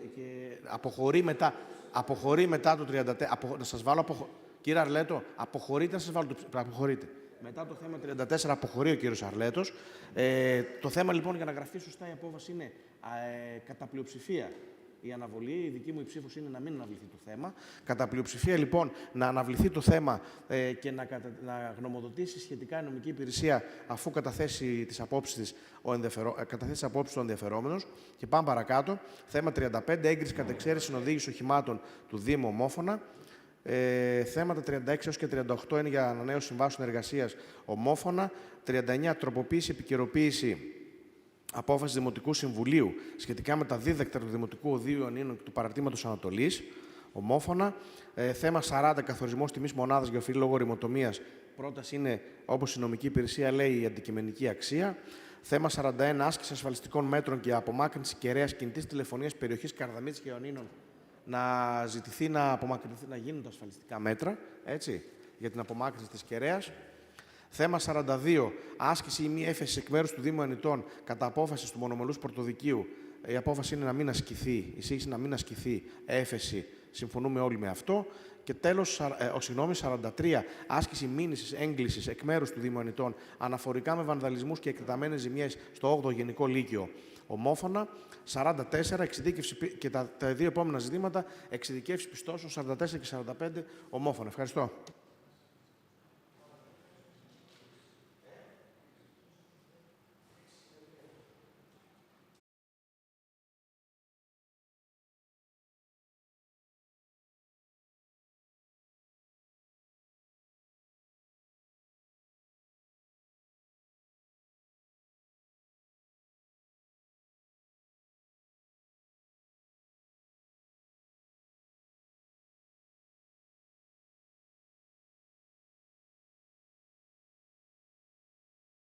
αποχωρεί μετά το 34. Να σας βάλω Κύριε Αρλέτο, αποχωρείτε, να σας βάλω αποχωρείτε. Μετά το θέμα 34 αποχωρεί ο κύριος Αρλέτος. Το θέμα λοιπόν για να γραφτεί σωστά η απόφαση είναι κατά πλειοψηφία η αναβολή. Η δική μου ψήφος είναι να μην αναβληθεί το θέμα. Κατά πλειοψηφία λοιπόν να αναβληθεί το θέμα και να γνωμοδοτήσει σχετικά η νομική υπηρεσία αφού καταθέσει τις απόψεις του ενδιαφερόμενος. Και πάμε παρακάτω. Θέμα 35. Έγκριση κατεξαίρεση οδήγηση οχημάτων του Δήμου ομόφωνα. Θέματα 36 έως και 38 είναι για ανανέωση συμβάσεων εργασίας ομόφωνα. 39. Τροποποίηση, επικαιροποίηση απόφαση Δημοτικού Συμβουλίου σχετικά με τα δίδακτρα του Δημοτικού Οδείου Ιωνίνων και του Παραρτήματος Ανατολής ομόφωνα. Θέμα 40. Καθορισμός τιμής μονάδας για οφείλει λόγω ρημοτομίας. Πρόταση είναι, όπως η νομική υπηρεσία λέει, η αντικειμενική αξία. Θέμα 41. Άσκηση ασφαλιστικών μέτρων και απομάκρυνση κεραίας κινητής τηλεφωνίας περιοχής Καρδαμίτης και Ιωνίνων. Να ζητηθεί να απομακρυνθεί, να γίνουν τα ασφαλιστικά μέτρα, έτσι, για την απομάκρυνση της κεραίας. Θέμα 42. Άσκηση ή μη έφεση εκ μέρους του Δήμου Ανητών κατά απόφαση του μονομελούς πρωτοδικείου. Η απόφαση είναι να μην ασκηθεί, η εισήγηση να μην ασκηθεί έφεση. Συμφωνούμε όλοι με αυτό. Και τέλος, 43. Άσκηση μήνυσης έγκλησης εκ μέρους του Δήμου Ανητών αναφορικά με βανδαλισμούς και εκτεταμένες ζημιές στο 8ο Γενικό Λύκειο ομόφωνα. 44. Εξειδίκευση και τα δύο επόμενα ζητήματα, εξειδικεύση πιστώσεων 44 και 45 ομόφωνα. Ευχαριστώ.